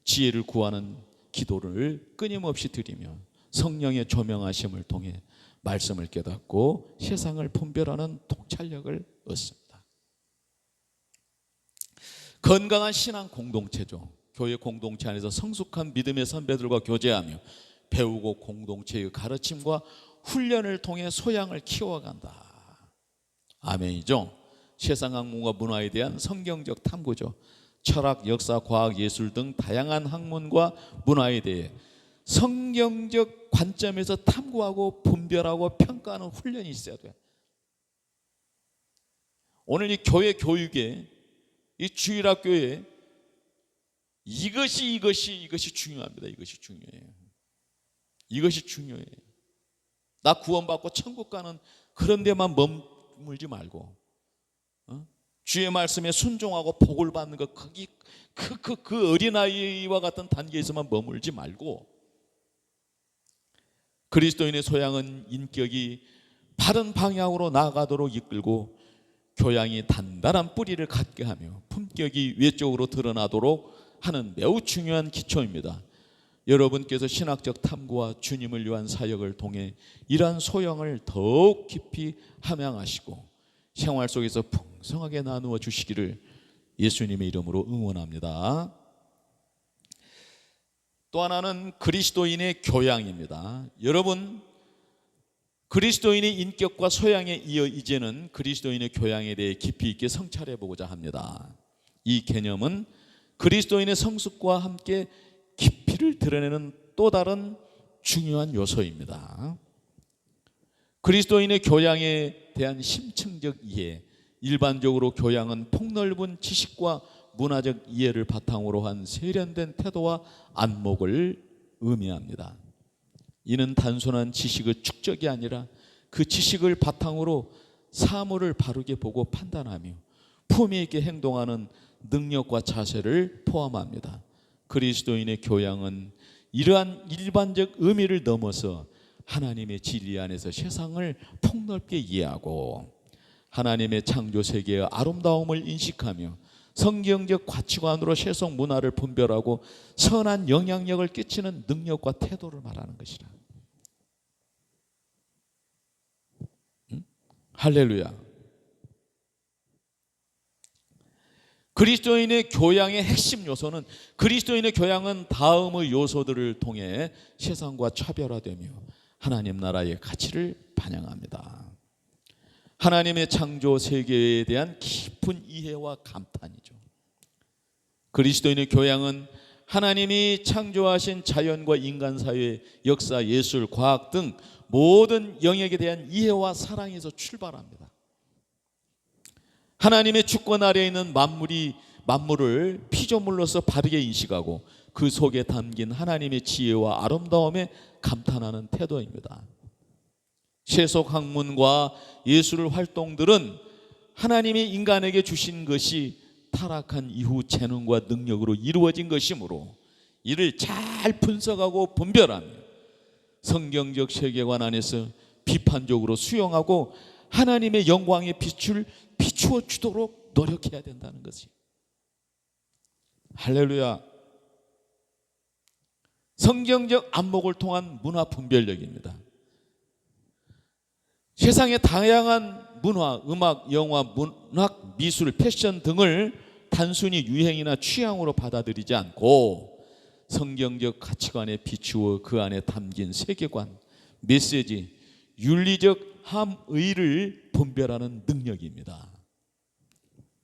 A: 지혜를 구하는 기도를 끊임없이 드리며 성령의 조명하심을 통해 말씀을 깨닫고 세상을 분별하는 통찰력을 얻습니다. 건강한 신앙 공동체죠. 교회 공동체 안에서 성숙한 믿음의 선배들과 교제하며 배우고 공동체의 가르침과 훈련을 통해 소양을 키워간다. 아멘이죠. 세상 학문과 문화에 대한 성경적 탐구죠. 철학, 역사, 과학, 예술 등 다양한 학문과 문화에 대해 성경적 관점에서 탐구하고 분별하고 평가하는 훈련이 있어야 돼요. 오늘 이 교회 교육에, 이 주일학교에 이것이 중요합니다. 이것이 중요해요. 이것이 중요해요. 나 구원받고 천국 가는 그런 데만 머물지 말고, 주의 말씀에 순종하고 복을 받는 것, 그 어린아이와 같은 단계에서만 머물지 말고, 그리스도인의 소양은 인격이 바른 방향으로 나아가도록 이끌고 교양이 단단한 뿌리를 갖게 하며 품격이 외적으로 드러나도록 하는 매우 중요한 기초입니다. 여러분께서 신학적 탐구와 주님을 위한 사역을 통해 이러한 소양을 더욱 깊이 함양하시고 생활 속에서 풍성하게 나누어 주시기를 예수님의 이름으로 응원합니다. 또 하나는 그리스도인의 교양입니다. 여러분, 그리스도인의 인격과 소양에 이어 이제는 그리스도인의 교양에 대해 깊이 있게 성찰해 보고자 합니다. 이 개념은 그리스도인의 성숙과 함께 깊이를 드러내는 또 다른 중요한 요소입니다. 그리스도인의 교양에 대한 심층적 이해, 일반적으로 교양은 폭넓은 지식과 문화적 이해를 바탕으로 한 세련된 태도와 안목을 의미합니다. 이는 단순한 지식의 축적이 아니라 그 지식을 바탕으로 사물을 바르게 보고 판단하며 품위 있게 행동하는 능력과 자세를 포함합니다. 그리스도인의 교양은 이러한 일반적 의미를 넘어서 하나님의 진리 안에서 세상을 폭넓게 이해하고 하나님의 창조 세계의 아름다움을 인식하며 성경적 가치관으로 세속 문화를 분별하고 선한 영향력을 끼치는 능력과 태도를 말하는 것이라. 할렐루야. 그리스도인의 교양의 핵심 요소는 그리스도인의 교양은 다음의 요소들을 통해 세상과 차별화되며 하나님 나라의 가치를 반영합니다. 하나님의 창조 세계에 대한 깊은 이해와 감탄이죠. 그리스도인의 교양은 하나님이 창조하신 자연과 인간 사회, 역사, 예술, 과학 등 모든 영역에 대한 이해와 사랑에서 출발합니다. 하나님의 주권 아래에 있는 만물을 피조물로서 바르게 인식하고 그 속에 담긴 하나님의 지혜와 아름다움에 감탄하는 태도입니다. 세속 학문과 예술 활동들은 하나님이 인간에게 주신 것이 타락한 이후 재능과 능력으로 이루어진 것이므로 이를 잘 분석하고 분별하며 성경적 세계관 안에서 비판적으로 수용하고 하나님의 영광의 빛을 비추어 주도록 노력해야 된다는 것이. 할렐루야. 성경적 안목을 통한 문화 분별력입니다. 세상의 다양한 문화, 음악, 영화, 문학, 미술, 패션 등을 단순히 유행이나 취향으로 받아들이지 않고 성경적 가치관에 비추어 그 안에 담긴 세계관, 메시지, 윤리적 함의를 분별하는 능력입니다.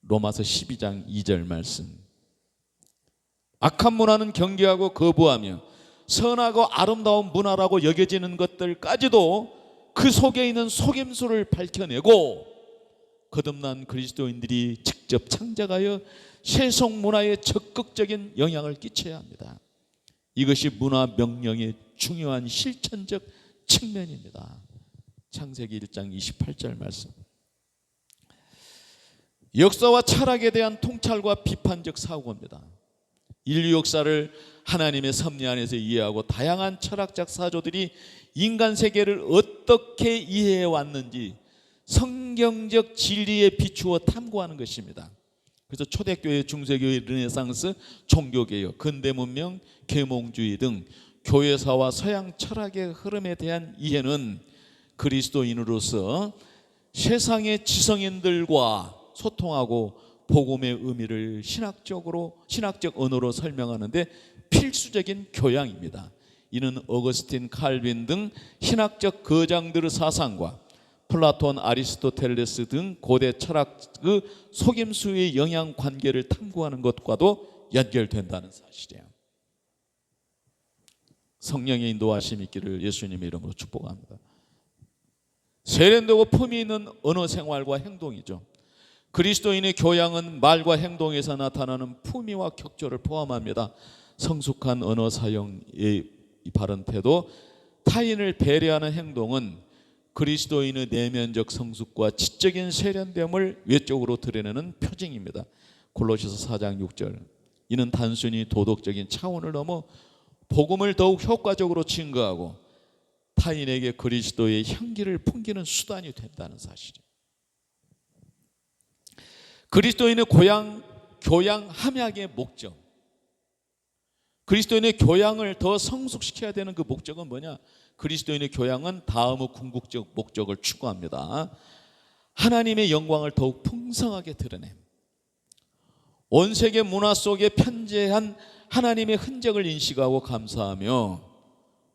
A: 로마서 12장 2절 말씀. 악한 문화는 경계하고 거부하며 선하고 아름다운 문화라고 여겨지는 것들까지도 그 속에 있는 속임수를 밝혀내고 거듭난 그리스도인들이 직접 창작하여 세속 문화에 적극적인 영향을 끼쳐야 합니다. 이것이 문화 명령의 중요한 실천적 측면입니다. 창세기 1장 28절 말씀. 역사와 철학에 대한 통찰과 비판적 사고입니다. 인류 역사를 하나님의 섭리 안에서 이해하고 다양한 철학적 사조들이 인간 세계를 어떻게 이해해 왔는지 성경적 진리에 비추어 탐구하는 것입니다. 그래서 초대교회, 중세교회, 르네상스, 종교개혁, 근대문명, 계몽주의 등 교회사와 서양 철학의 흐름에 대한 이해는 그리스도인으로서 세상의 지성인들과 소통하고 복음의 의미를 신학적 언어로 설명하는데 필수적인 교양입니다. 이는 어거스틴, 칼빈 등 신학적 거장들의 사상과 플라톤, 아리스토텔레스 등 고대 철학의 속임수의 영향 관계를 탐구하는 것과도 연결된다는 사실이에요. 성령의 인도하심이 있기를 예수님의 이름으로 축복합니다. 세련되고 품위 있는 언어 생활과 행동이죠. 그리스도인의 교양은 말과 행동에서 나타나는 품위와 격조를 포함합니다. 성숙한 언어 사용의 바른 태도, 타인을 배려하는 행동은 그리스도인의 내면적 성숙과 지적인 세련됨을 외적으로 드러내는 표징입니다. 골로새서 4장 6절. 이는 단순히 도덕적인 차원을 넘어 복음을 더욱 효과적으로 증거하고 타인에게 그리스도의 향기를 풍기는 수단이 된다는 사실이에요. 그리스도인의 교양 함양의 목적, 그리스도인의 교양을 더 성숙시켜야 되는 그 목적은 뭐냐? 그리스도인의 교양은 다음의 궁극적 목적을 추구합니다. 하나님의 영광을 더욱 풍성하게 드러냄, 온 세계 문화 속에 편재한 하나님의 흔적을 인식하고 감사하며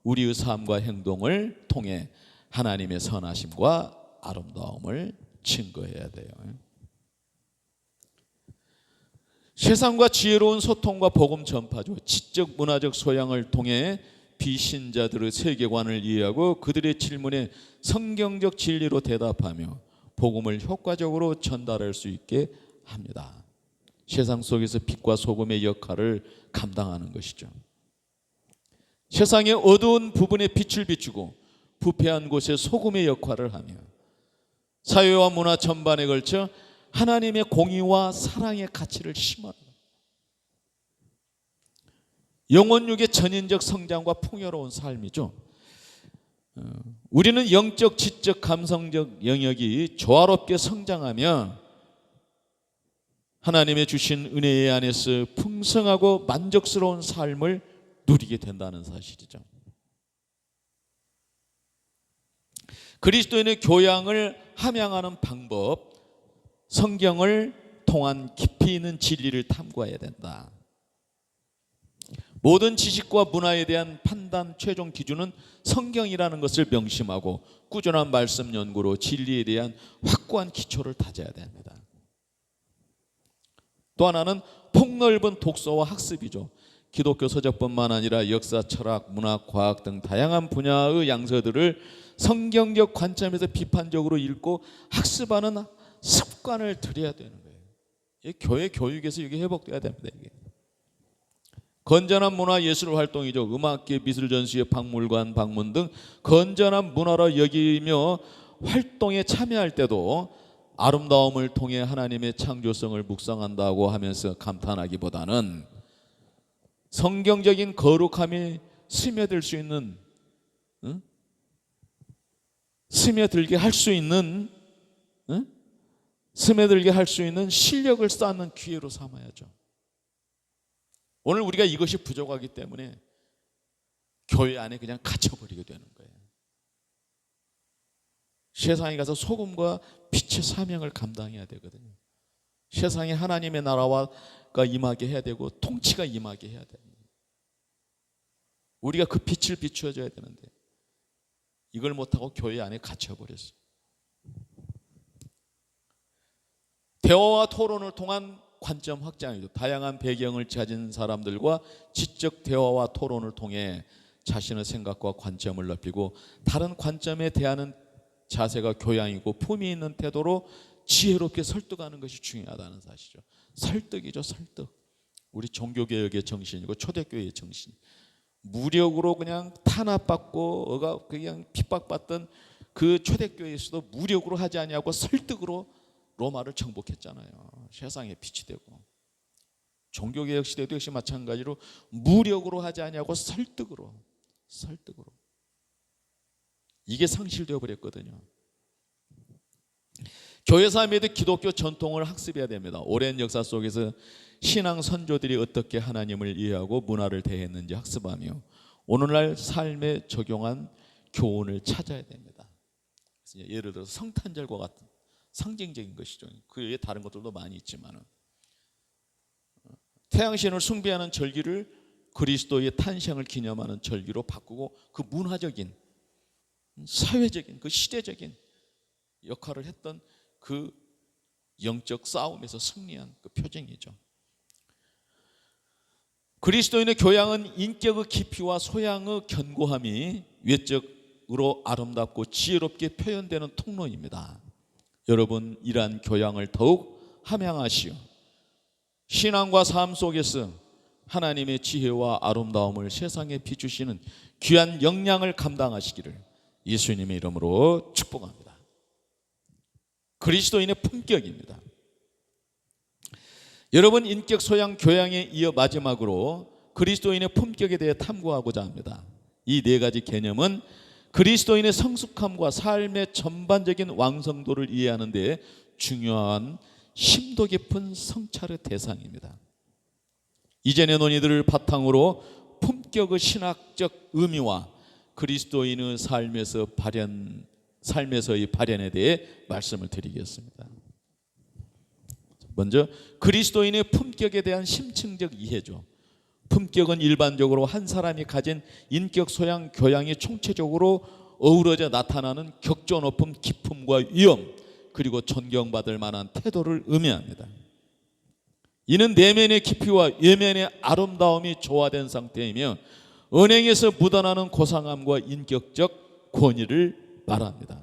A: 우리의 삶과 행동을 통해 하나님의 선하심과 아름다움을 증거해야 돼요. 세상과 지혜로운 소통과 복음 전파죠. 지적 문화적 소양을 통해 비신자들의 세계관을 이해하고 그들의 질문에 성경적 진리로 대답하며 복음을 효과적으로 전달할 수 있게 합니다. 세상 속에서 빛과 소금의 역할을 감당하는 것이죠. 세상의 어두운 부분에 빛을 비추고 부패한 곳에 소금의 역할을 하며 사회와 문화 전반에 걸쳐 하나님의 공의와 사랑의 가치를 심어라. 영혼육의 전인적 성장과 풍요로운 삶이죠. 우리는 영적, 지적, 감성적 영역이 조화롭게 성장하며 하나님의 주신 은혜 안에서 풍성하고 만족스러운 삶을 누리게 된다는 사실이죠. 그리스도인의 교양을 함양하는 방법, 성경을 통한 깊이 있는 진리를 탐구해야 된다. 모든 지식과 문화에 대한 판단 최종 기준은 성경이라는 것을 명심하고 꾸준한 말씀 연구로 진리에 대한 확고한 기초를 다져야 됩니다. 또 하나는 폭넓은 독서와 학습이죠. 기독교 서적뿐만 아니라 역사, 철학, 문학, 과학 등 다양한 분야의 양서들을 성경적 관점에서 비판적으로 읽고 학습하는 습관을 들여야 되는 거예요. 교회 교육에서 이게 회복돼야 됩니다. 이게. 건전한 문화 예술 활동이죠. 음악계, 미술 전시회, 박물관 방문 등 건전한 문화로 여기며 활동에 참여할 때도 아름다움을 통해 하나님의 창조성을 묵상한다고 하면서 감탄하기보다는 성경적인 거룩함이 스며들 수 있는, 스며들게 할 수 있는 실력을 쌓는 기회로 삼아야죠. 오늘 우리가 이것이 부족하기 때문에 교회 안에 그냥 갇혀버리게 되는 거예요. 세상에 가서 소금과 빛의 사명을 감당해야 되거든요. 세상에 하나님의 나라가 임하게 해야 되고 통치가 임하게 해야 됩니다. 우리가 그 빛을 비추어줘야 되는데 이걸 못하고 교회 안에 갇혀버렸어요. 대화와 토론을 통한 관점 확장이죠. 다양한 배경을 가진 사람들과 지적 대화와 토론을 통해 자신의 생각과 관점을 넓히고 다른 관점에 대하는 자세가 교양이고 품위 있는 태도로 지혜롭게 설득하는 것이 중요하다는 사실이죠. 설득이죠, 설득. 우리 종교개혁의 정신이고 초대교회의 정신. 무력으로 그냥 탄압받고 그냥 핍박받던 그 초대교회에서도 무력으로 하지 아니하고 설득으로 로마를 정복했잖아요. 세상에 빛이 되고. 종교개혁 시대도 역시 마찬가지로 무력으로 하지 아니하고 설득으로. 이게 상실되어 버렸거든요. 교회 삶에도 기독교 전통을 학습해야 됩니다. 오랜 역사 속에서 신앙 선조들이 어떻게 하나님을 이해하고 문화를 대했는지 학습하며 오늘날 삶에 적용한 교훈을 찾아야 됩니다. 예를 들어서 성탄절과 같은 상징적인 것이죠. 그 외에 다른 것들도 많이 있지만 태양신을 숭배하는 절기를 그리스도의 탄생을 기념하는 절기로 바꾸고 그 문화적인, 사회적인, 그 시대적인 역할을 했던 그 영적 싸움에서 승리한 그 표징이죠. 그리스도인의 교양은 인격의 깊이와 소양의 견고함이 외적으로 아름답고 지혜롭게 표현되는 통로입니다. 여러분, 이러한 교양을 더욱 함양하시오. 신앙과 삶 속에서 하나님의 지혜와 아름다움을 세상에 비추시는 귀한 역량을 감당하시기를 예수님의 이름으로 축복합니다. 그리스도인의 품격입니다. 여러분, 인격 소양 교양에 이어 마지막으로 그리스도인의 품격에 대해 탐구하고자 합니다. 이 네 가지 개념은 그리스도인의 성숙함과 삶의 전반적인 완성도를 이해하는 데 중요한 심도 깊은 성찰의 대상입니다. 이전의 논의들을 바탕으로 품격의 신학적 의미와 그리스도인의 삶에서의 발현에 대해 말씀을 드리겠습니다. 먼저 그리스도인의 품격에 대한 심층적 이해죠. 품격은 일반적으로 한 사람이 가진 인격 소양, 교양이 총체적으로 어우러져 나타나는 격조 높음, 기품과 위엄, 그리고 존경받을 만한 태도를 의미합니다. 이는 내면의 깊이와 외면의 아름다움이 조화된 상태이며 언행에서 묻어나는 고상함과 인격적 권위를 말합니다.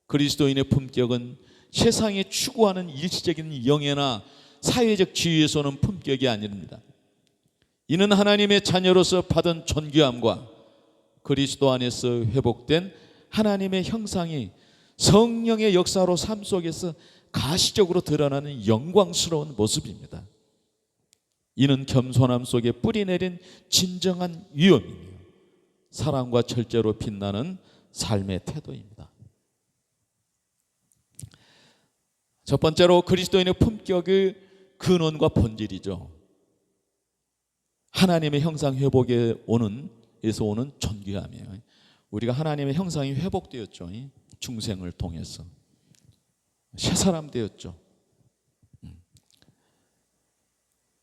A: 그리스도인의 품격은 세상이 추구하는 일시적인 영예나 사회적 지위에서 오는 품격이 아닙니다. 이는 하나님의 자녀로서 받은 존귀함과 그리스도 안에서 회복된 하나님의 형상이 성령의 역사로 삶 속에서 가시적으로 드러나는 영광스러운 모습입니다. 이는 겸손함 속에 뿌리내린 진정한 위엄이며 사랑과 절제로 빛나는 삶의 태도입니다. 첫 번째로 그리스도인의 품격의 근원과 본질이죠. 하나님의 형상 회복에 에서 오는 존귀함이에요. 우리가 하나님의 형상이 회복되었죠. 중생을 통해서 새 사람 되었죠.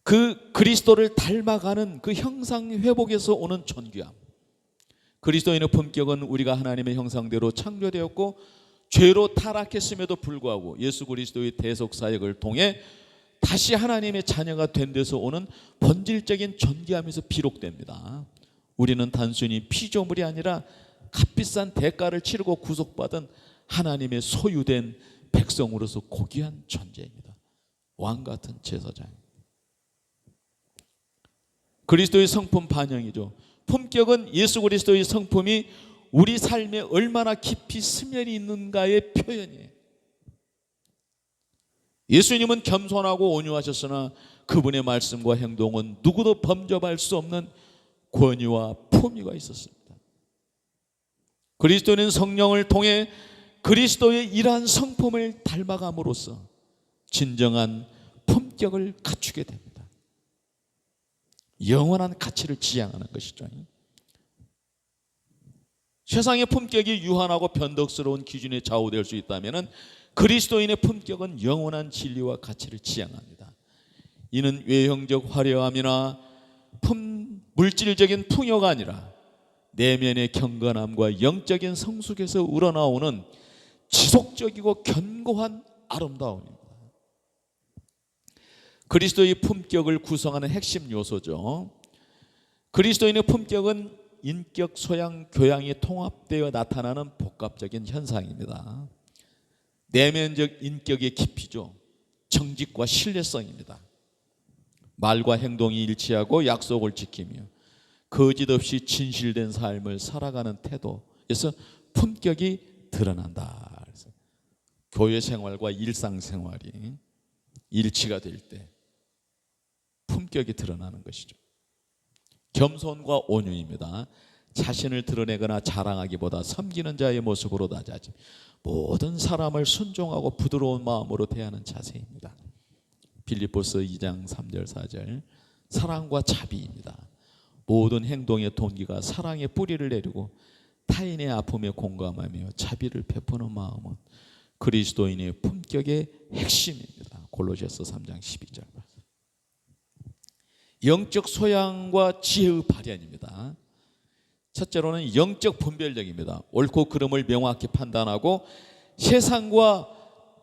A: 그 그리스도를 닮아가는 그 형상 회복에서 오는 존귀함. 그리스도인의 품격은 우리가 하나님의 형상대로 창조되었고 죄로 타락했음에도 불구하고 예수 그리스도의 대속 사역을 통해 다시 하나님의 자녀가 된 데서 오는 본질적인 존귀함에서 비록됩니다. 우리는 단순히 피조물이 아니라 값비싼 대가를 치르고 구속받은 하나님의 소유된 백성으로서 고귀한 존재입니다. 왕같은 제사장. 그리스도의 성품 반영이죠. 품격은 예수 그리스도의 성품이 우리 삶에 얼마나 깊이 스며이 있는가의 표현이에요. 예수님은 겸손하고 온유하셨으나 그분의 말씀과 행동은 누구도 범접할 수 없는 권위와 품위가 있었습니다. 그리스도는 성령을 통해 그리스도의 이러한 성품을 닮아감으로써 진정한 품격을 갖추게 됩니다. 영원한 가치를 지향하는 것이죠. 세상의 품격이 유한하고 변덕스러운 기준에 좌우될 수 있다면 그리스도인의 품격은 영원한 진리와 가치를 지향합니다. 이는 외형적 화려함이나 물질적인 풍요가 아니라 내면의 경건함과 영적인 성숙에서 우러나오는 지속적이고 견고한 아름다움입니다. 그리스도의 품격을 구성하는 핵심 요소죠. 그리스도인의 품격은 인격, 소양, 교양이 통합되어 나타나는 복합적인 현상입니다. 내면적 인격의 깊이죠. 정직과 신뢰성입니다. 말과 행동이 일치하고 약속을 지키며 거짓 없이 진실된 삶을 살아가는 태도에서 품격이 드러난다. 그래서 교회 생활과 일상생활이 일치가 될 때 품격이 드러나는 것이죠. 겸손과 온유입니다. 자신을 드러내거나 자랑하기보다 섬기는 자의 모습으로 낮아지 모든 사람을 순종하고 부드러운 마음으로 대하는 자세입니다. 빌립보서 2장 3절 4절 사랑과 자비입니다. 모든 행동의 동기가 사랑의 뿌리를 내리고 타인의 아픔에 공감하며 자비를 베푸는 마음은 그리스도인의 품격의 핵심입니다. 골로새서 3장 12절. 영적 소양과 지혜의 발현입니다. 첫째로는 영적 분별력입니다. 옳고 그름을 명확히 판단하고 세상과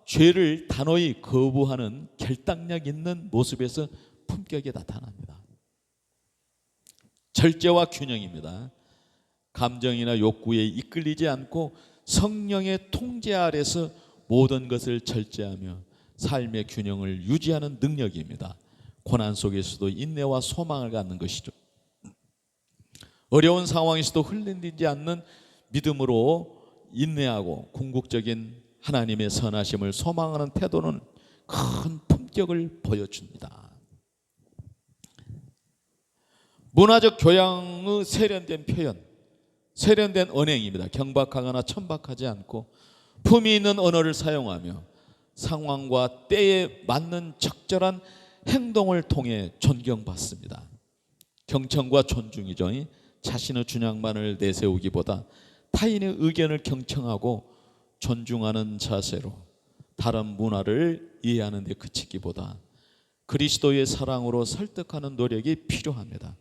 A: 죄를 단호히 거부하는 결단력 있는 모습에서 품격이 나타납니다. 절제와 균형입니다. 감정이나 욕구에 이끌리지 않고 성령의 통제 아래서 모든 것을 절제하며 삶의 균형을 유지하는 능력입니다. 고난 속에서도 인내와 소망을 갖는 것이죠. 어려운 상황에서도 흔들리지 않는 믿음으로 인내하고 궁극적인 하나님의 선하심을 소망하는 태도는 큰 품격을 보여줍니다. 문화적 교양의 세련된 표현, 세련된 언행입니다. 경박하거나 천박하지 않고 품위 있는 언어를 사용하며 상황과 때에 맞는 적절한 행동을 통해 존경받습니다. 경청과 존중이죠. 자신의 주장만을 내세우기보다 타인의 의견을 경청하고 존중하는 자세로 다른 문화를 이해하는 데 그치기보다 그리스도의 사랑으로 설득하는 노력이 필요합니다.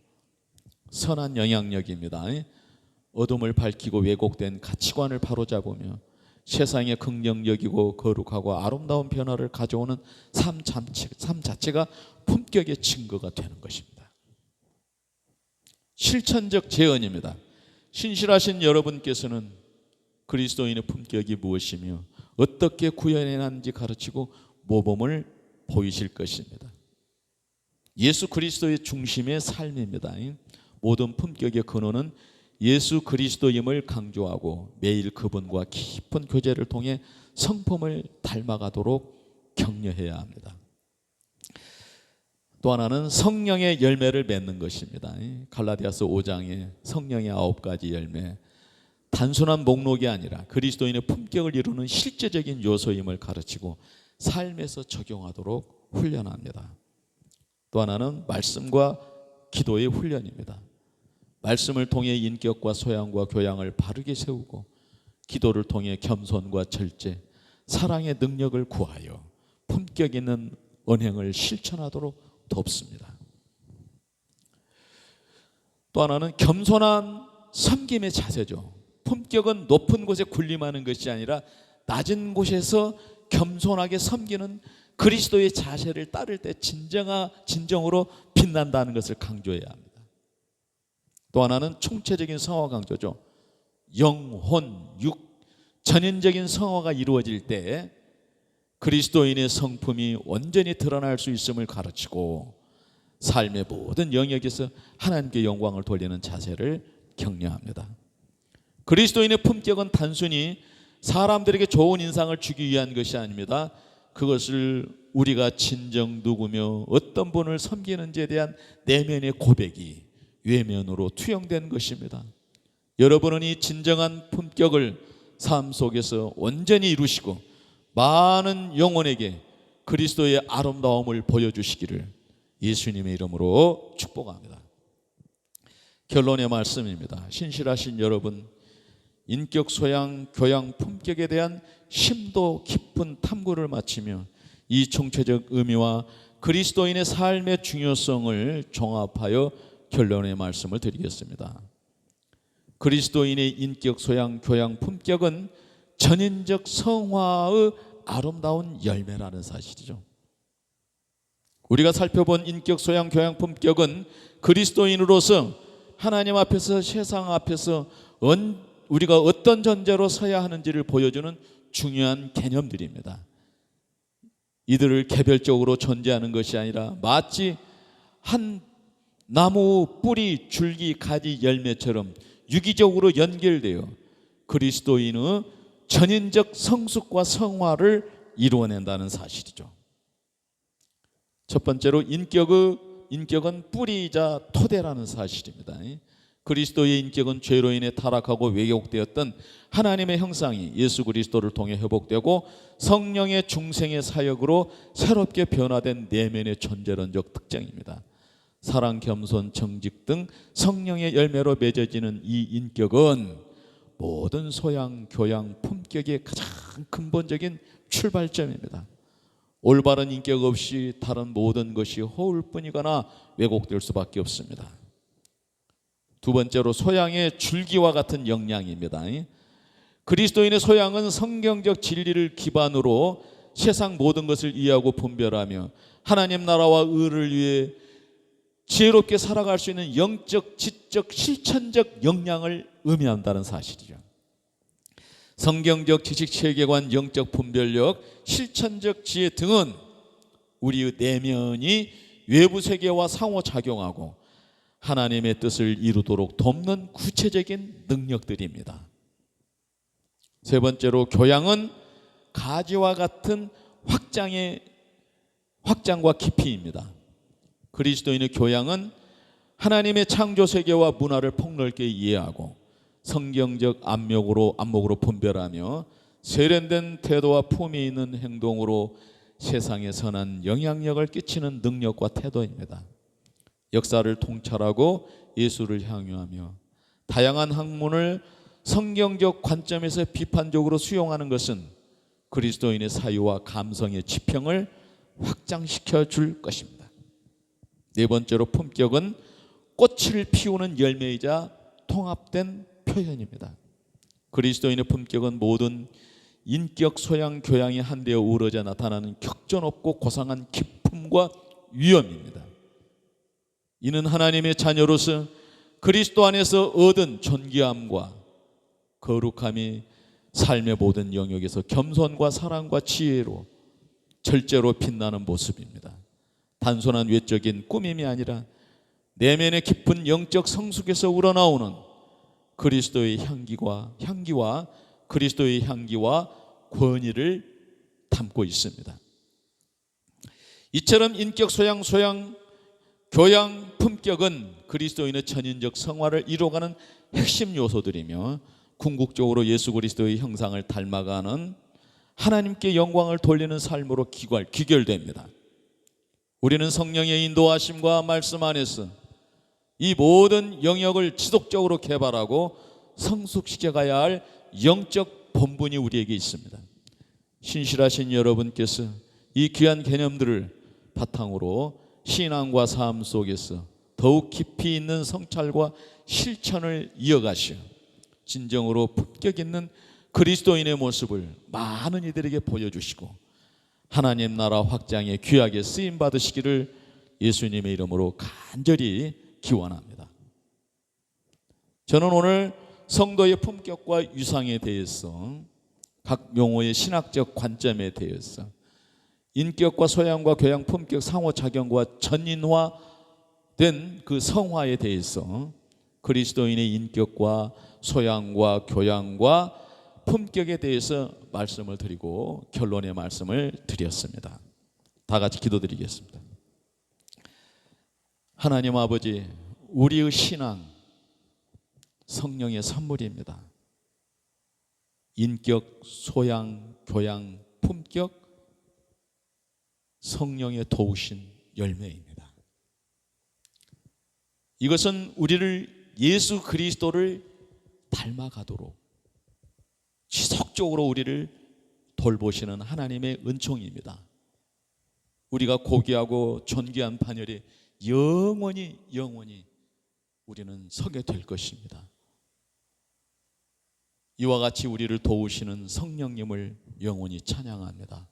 A: 선한 영향력입니다. 어둠을 밝히고 왜곡된 가치관을 바로잡으며 세상에 긍정적이고 거룩하고 아름다운 변화를 가져오는 삶 자체가 품격의 증거가 되는 것입니다. 실천적 제언입니다. 신실하신 여러분께서는 그리스도인의 품격이 무엇이며 어떻게 구현해야 하는지 가르치고 모범을 보이실 것입니다. 예수 그리스도의 중심의 삶입니다. 모든 품격의 근원은 예수 그리스도임을 강조하고 매일 그분과 깊은 교제를 통해 성품을 닮아가도록 격려해야 합니다. 또 하나는 성령의 열매를 맺는 것입니다. 갈라디아서 5장에 성령의 9가지 열매, 단순한 목록이 아니라 그리스도인의 품격을 이루는 실제적인 요소임을 가르치고 삶에서 적용하도록 훈련합니다. 또 하나는 말씀과 기도의 훈련입니다. 말씀을 통해 인격과 소양과 교양을 바르게 세우고 기도를 통해 겸손과 절제, 사랑의 능력을 구하여 품격 있는 언행을 실천하도록 돕습니다. 또 하나는 겸손한 섬김의 자세죠. 품격은 높은 곳에 군림하는 것이 아니라 낮은 곳에서 겸손하게 섬기는 그리스도의 자세를 따를 때 진정으로 빛난다는 것을 강조해야 합니다. 또 하나는 총체적인 성화 강조죠. 영혼, 육, 전인적인 성화가 이루어질 때 그리스도인의 성품이 온전히 드러날 수 있음을 가르치고 삶의 모든 영역에서 하나님께 영광을 돌리는 자세를 격려합니다. 그리스도인의 품격은 단순히 사람들에게 좋은 인상을 주기 위한 것이 아닙니다. 그것을 우리가 진정 누구며 어떤 분을 섬기는지에 대한 내면의 고백이 외면으로 투영된 것입니다. 여러분은 이 진정한 품격을 삶 속에서 온전히 이루시고 많은 영혼에게 그리스도의 아름다움을 보여주시기를 예수님의 이름으로 축복합니다. 결론의 말씀입니다. 신실하신 여러분, 인격 소양, 교양, 품격에 대한 심도 깊은 탐구를 마치며 이 총체적 의미와 그리스도인의 삶의 중요성을 종합하여 결론의 말씀을 드리겠습니다. 그리스도인의 인격 소양, 교양, 품격은 전인적 성화의 아름다운 열매라는 사실이죠. 우리가 살펴본 인격 소양, 교양, 품격은 그리스도인으로서 하나님 앞에서 세상 앞에서 우리가 어떤 존재로 서야 하는지를 보여주는 중요한 개념들입니다. 이들을 개별적으로 존재하는 것이 아니라 마치 한 나무 뿌리, 줄기, 가지, 열매처럼 유기적으로 연결되어 그리스도인의 전인적 성숙과 성화를 이루어낸다는 사실이죠. 첫 번째로 인격은 뿌리이자 토대라는 사실입니다. 그리스도의 인격은 죄로 인해 타락하고 왜곡되었던 하나님의 형상이 예수 그리스도를 통해 회복되고 성령의 중생의 사역으로 새롭게 변화된 내면의 존재론적 특징입니다. 사랑, 겸손, 정직 등 성령의 열매로 맺어지는 이 인격은 모든 소양, 교양, 품격의 가장 근본적인 출발점입니다. 올바른 인격 없이 다른 모든 것이 허울뿐이거나 왜곡될 수밖에 없습니다. 두 번째로 소양의 줄기와 같은 역량입니다. 그리스도인의 소양은 성경적 진리를 기반으로 세상 모든 것을 이해하고 분별하며 하나님 나라와 의를 위해 지혜롭게 살아갈 수 있는 영적, 지적, 실천적 역량을 의미한다는 사실이죠. 성경적 지식 체계관, 영적 분별력, 실천적 지혜 등은 우리의 내면이 외부 세계와 상호작용하고 하나님의 뜻을 이루도록 돕는 구체적인 능력들입니다. 세 번째로 교양은 가지와 같은 확장과 깊이입니다. 그리스도인의 교양은 하나님의 창조 세계와 문화를 폭넓게 이해하고 성경적 안목으로 분별하며 세련된 태도와 품위 있는 행동으로 세상에 선한 영향력을 끼치는 능력과 태도입니다. 역사를 통찰하고 예수를 향유하며 다양한 학문을 성경적 관점에서 비판적으로 수용하는 것은 그리스도인의 사유와 감성의 지평을 확장시켜 줄 것입니다. 네 번째로 품격은 꽃을 피우는 열매이자 통합된 표현입니다. 그리스도인의 품격은 모든 인격, 소양, 교양이 한데어 우러져 나타나는 격전 없고 고상한 기품과 위엄입니다. 이는 하나님의 자녀로서 그리스도 안에서 얻은 존귀함과 거룩함이 삶의 모든 영역에서 겸손과 사랑과 지혜로 절제로 빛나는 모습입니다. 단순한 외적인 꾸밈이 아니라 내면의 깊은 영적 성숙에서 우러나오는 그리스도의 향기와 그리스도의 향기와 권위를 담고 있습니다. 이처럼 인격, 소양, 교양, 품격은 그리스도인의 전인적 성화를 이루어가는 핵심 요소들이며 궁극적으로 예수 그리스도의 형상을 닮아가는 하나님께 영광을 돌리는 삶으로 귀결됩니다. 우리는 성령의 인도하심과 말씀 안에서 이 모든 영역을 지속적으로 개발하고 성숙시켜가야 할 영적 본분이 우리에게 있습니다. 신실하신 여러분께서 이 귀한 개념들을 바탕으로 신앙과 삶 속에서 더욱 깊이 있는 성찰과 실천을 이어가시어 진정으로 품격 있는 그리스도인의 모습을 많은 이들에게 보여주시고 하나님 나라 확장에 귀하게 쓰임 받으시기를 예수님의 이름으로 간절히 기원합니다. 저는 오늘 성도의 품격과 유상에 대해서 각 용어의 신학적 관점에 대해서 인격과 소양과 교양, 품격, 상호작용과 전인화된 그 성화에 대해서 그리스도인의 인격과 소양과 교양과 품격에 대해서 말씀을 드리고 결론의 말씀을 드렸습니다. 다 같이 기도드리겠습니다. 하나님 아버지, 우리의 신앙 성령의 선물입니다. 인격, 소양, 교양, 품격 성령의 도우신 열매입니다. 이것은 우리를 예수 그리스도를 닮아가도록 지속적으로 우리를 돌보시는 하나님의 은총입니다. 우리가 고귀하고 존귀한 반열에 영원히 우리는 서게 될 것입니다. 이와 같이 우리를 도우시는 성령님을 영원히 찬양합니다.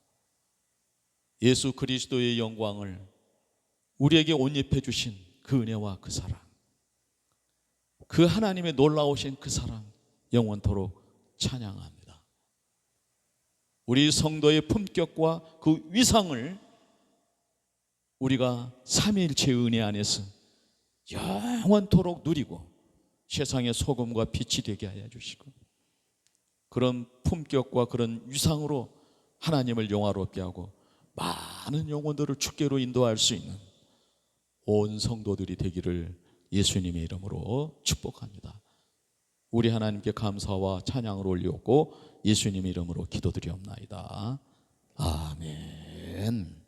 A: 예수 그리스도의 영광을 우리에게 옷 입혀 주신 그 은혜와 그 사랑, 그 하나님의 놀라우신 그 사랑 영원토록 찬양합니다. 우리 성도의 품격과 그 위상을 우리가 삼위일체의 은혜 안에서 영원토록 누리고 세상의 소금과 빛이 되게 하여 주시고 그런 품격과 그런 위상으로 하나님을 영화롭게 하고 많은 영혼들을 주께로 인도할 수 있는 온 성도들이 되기를 예수님의 이름으로 축복합니다. 우리 하나님께 감사와 찬양을 올리옵고 예수님의 이름으로 기도드리옵나이다. 아멘.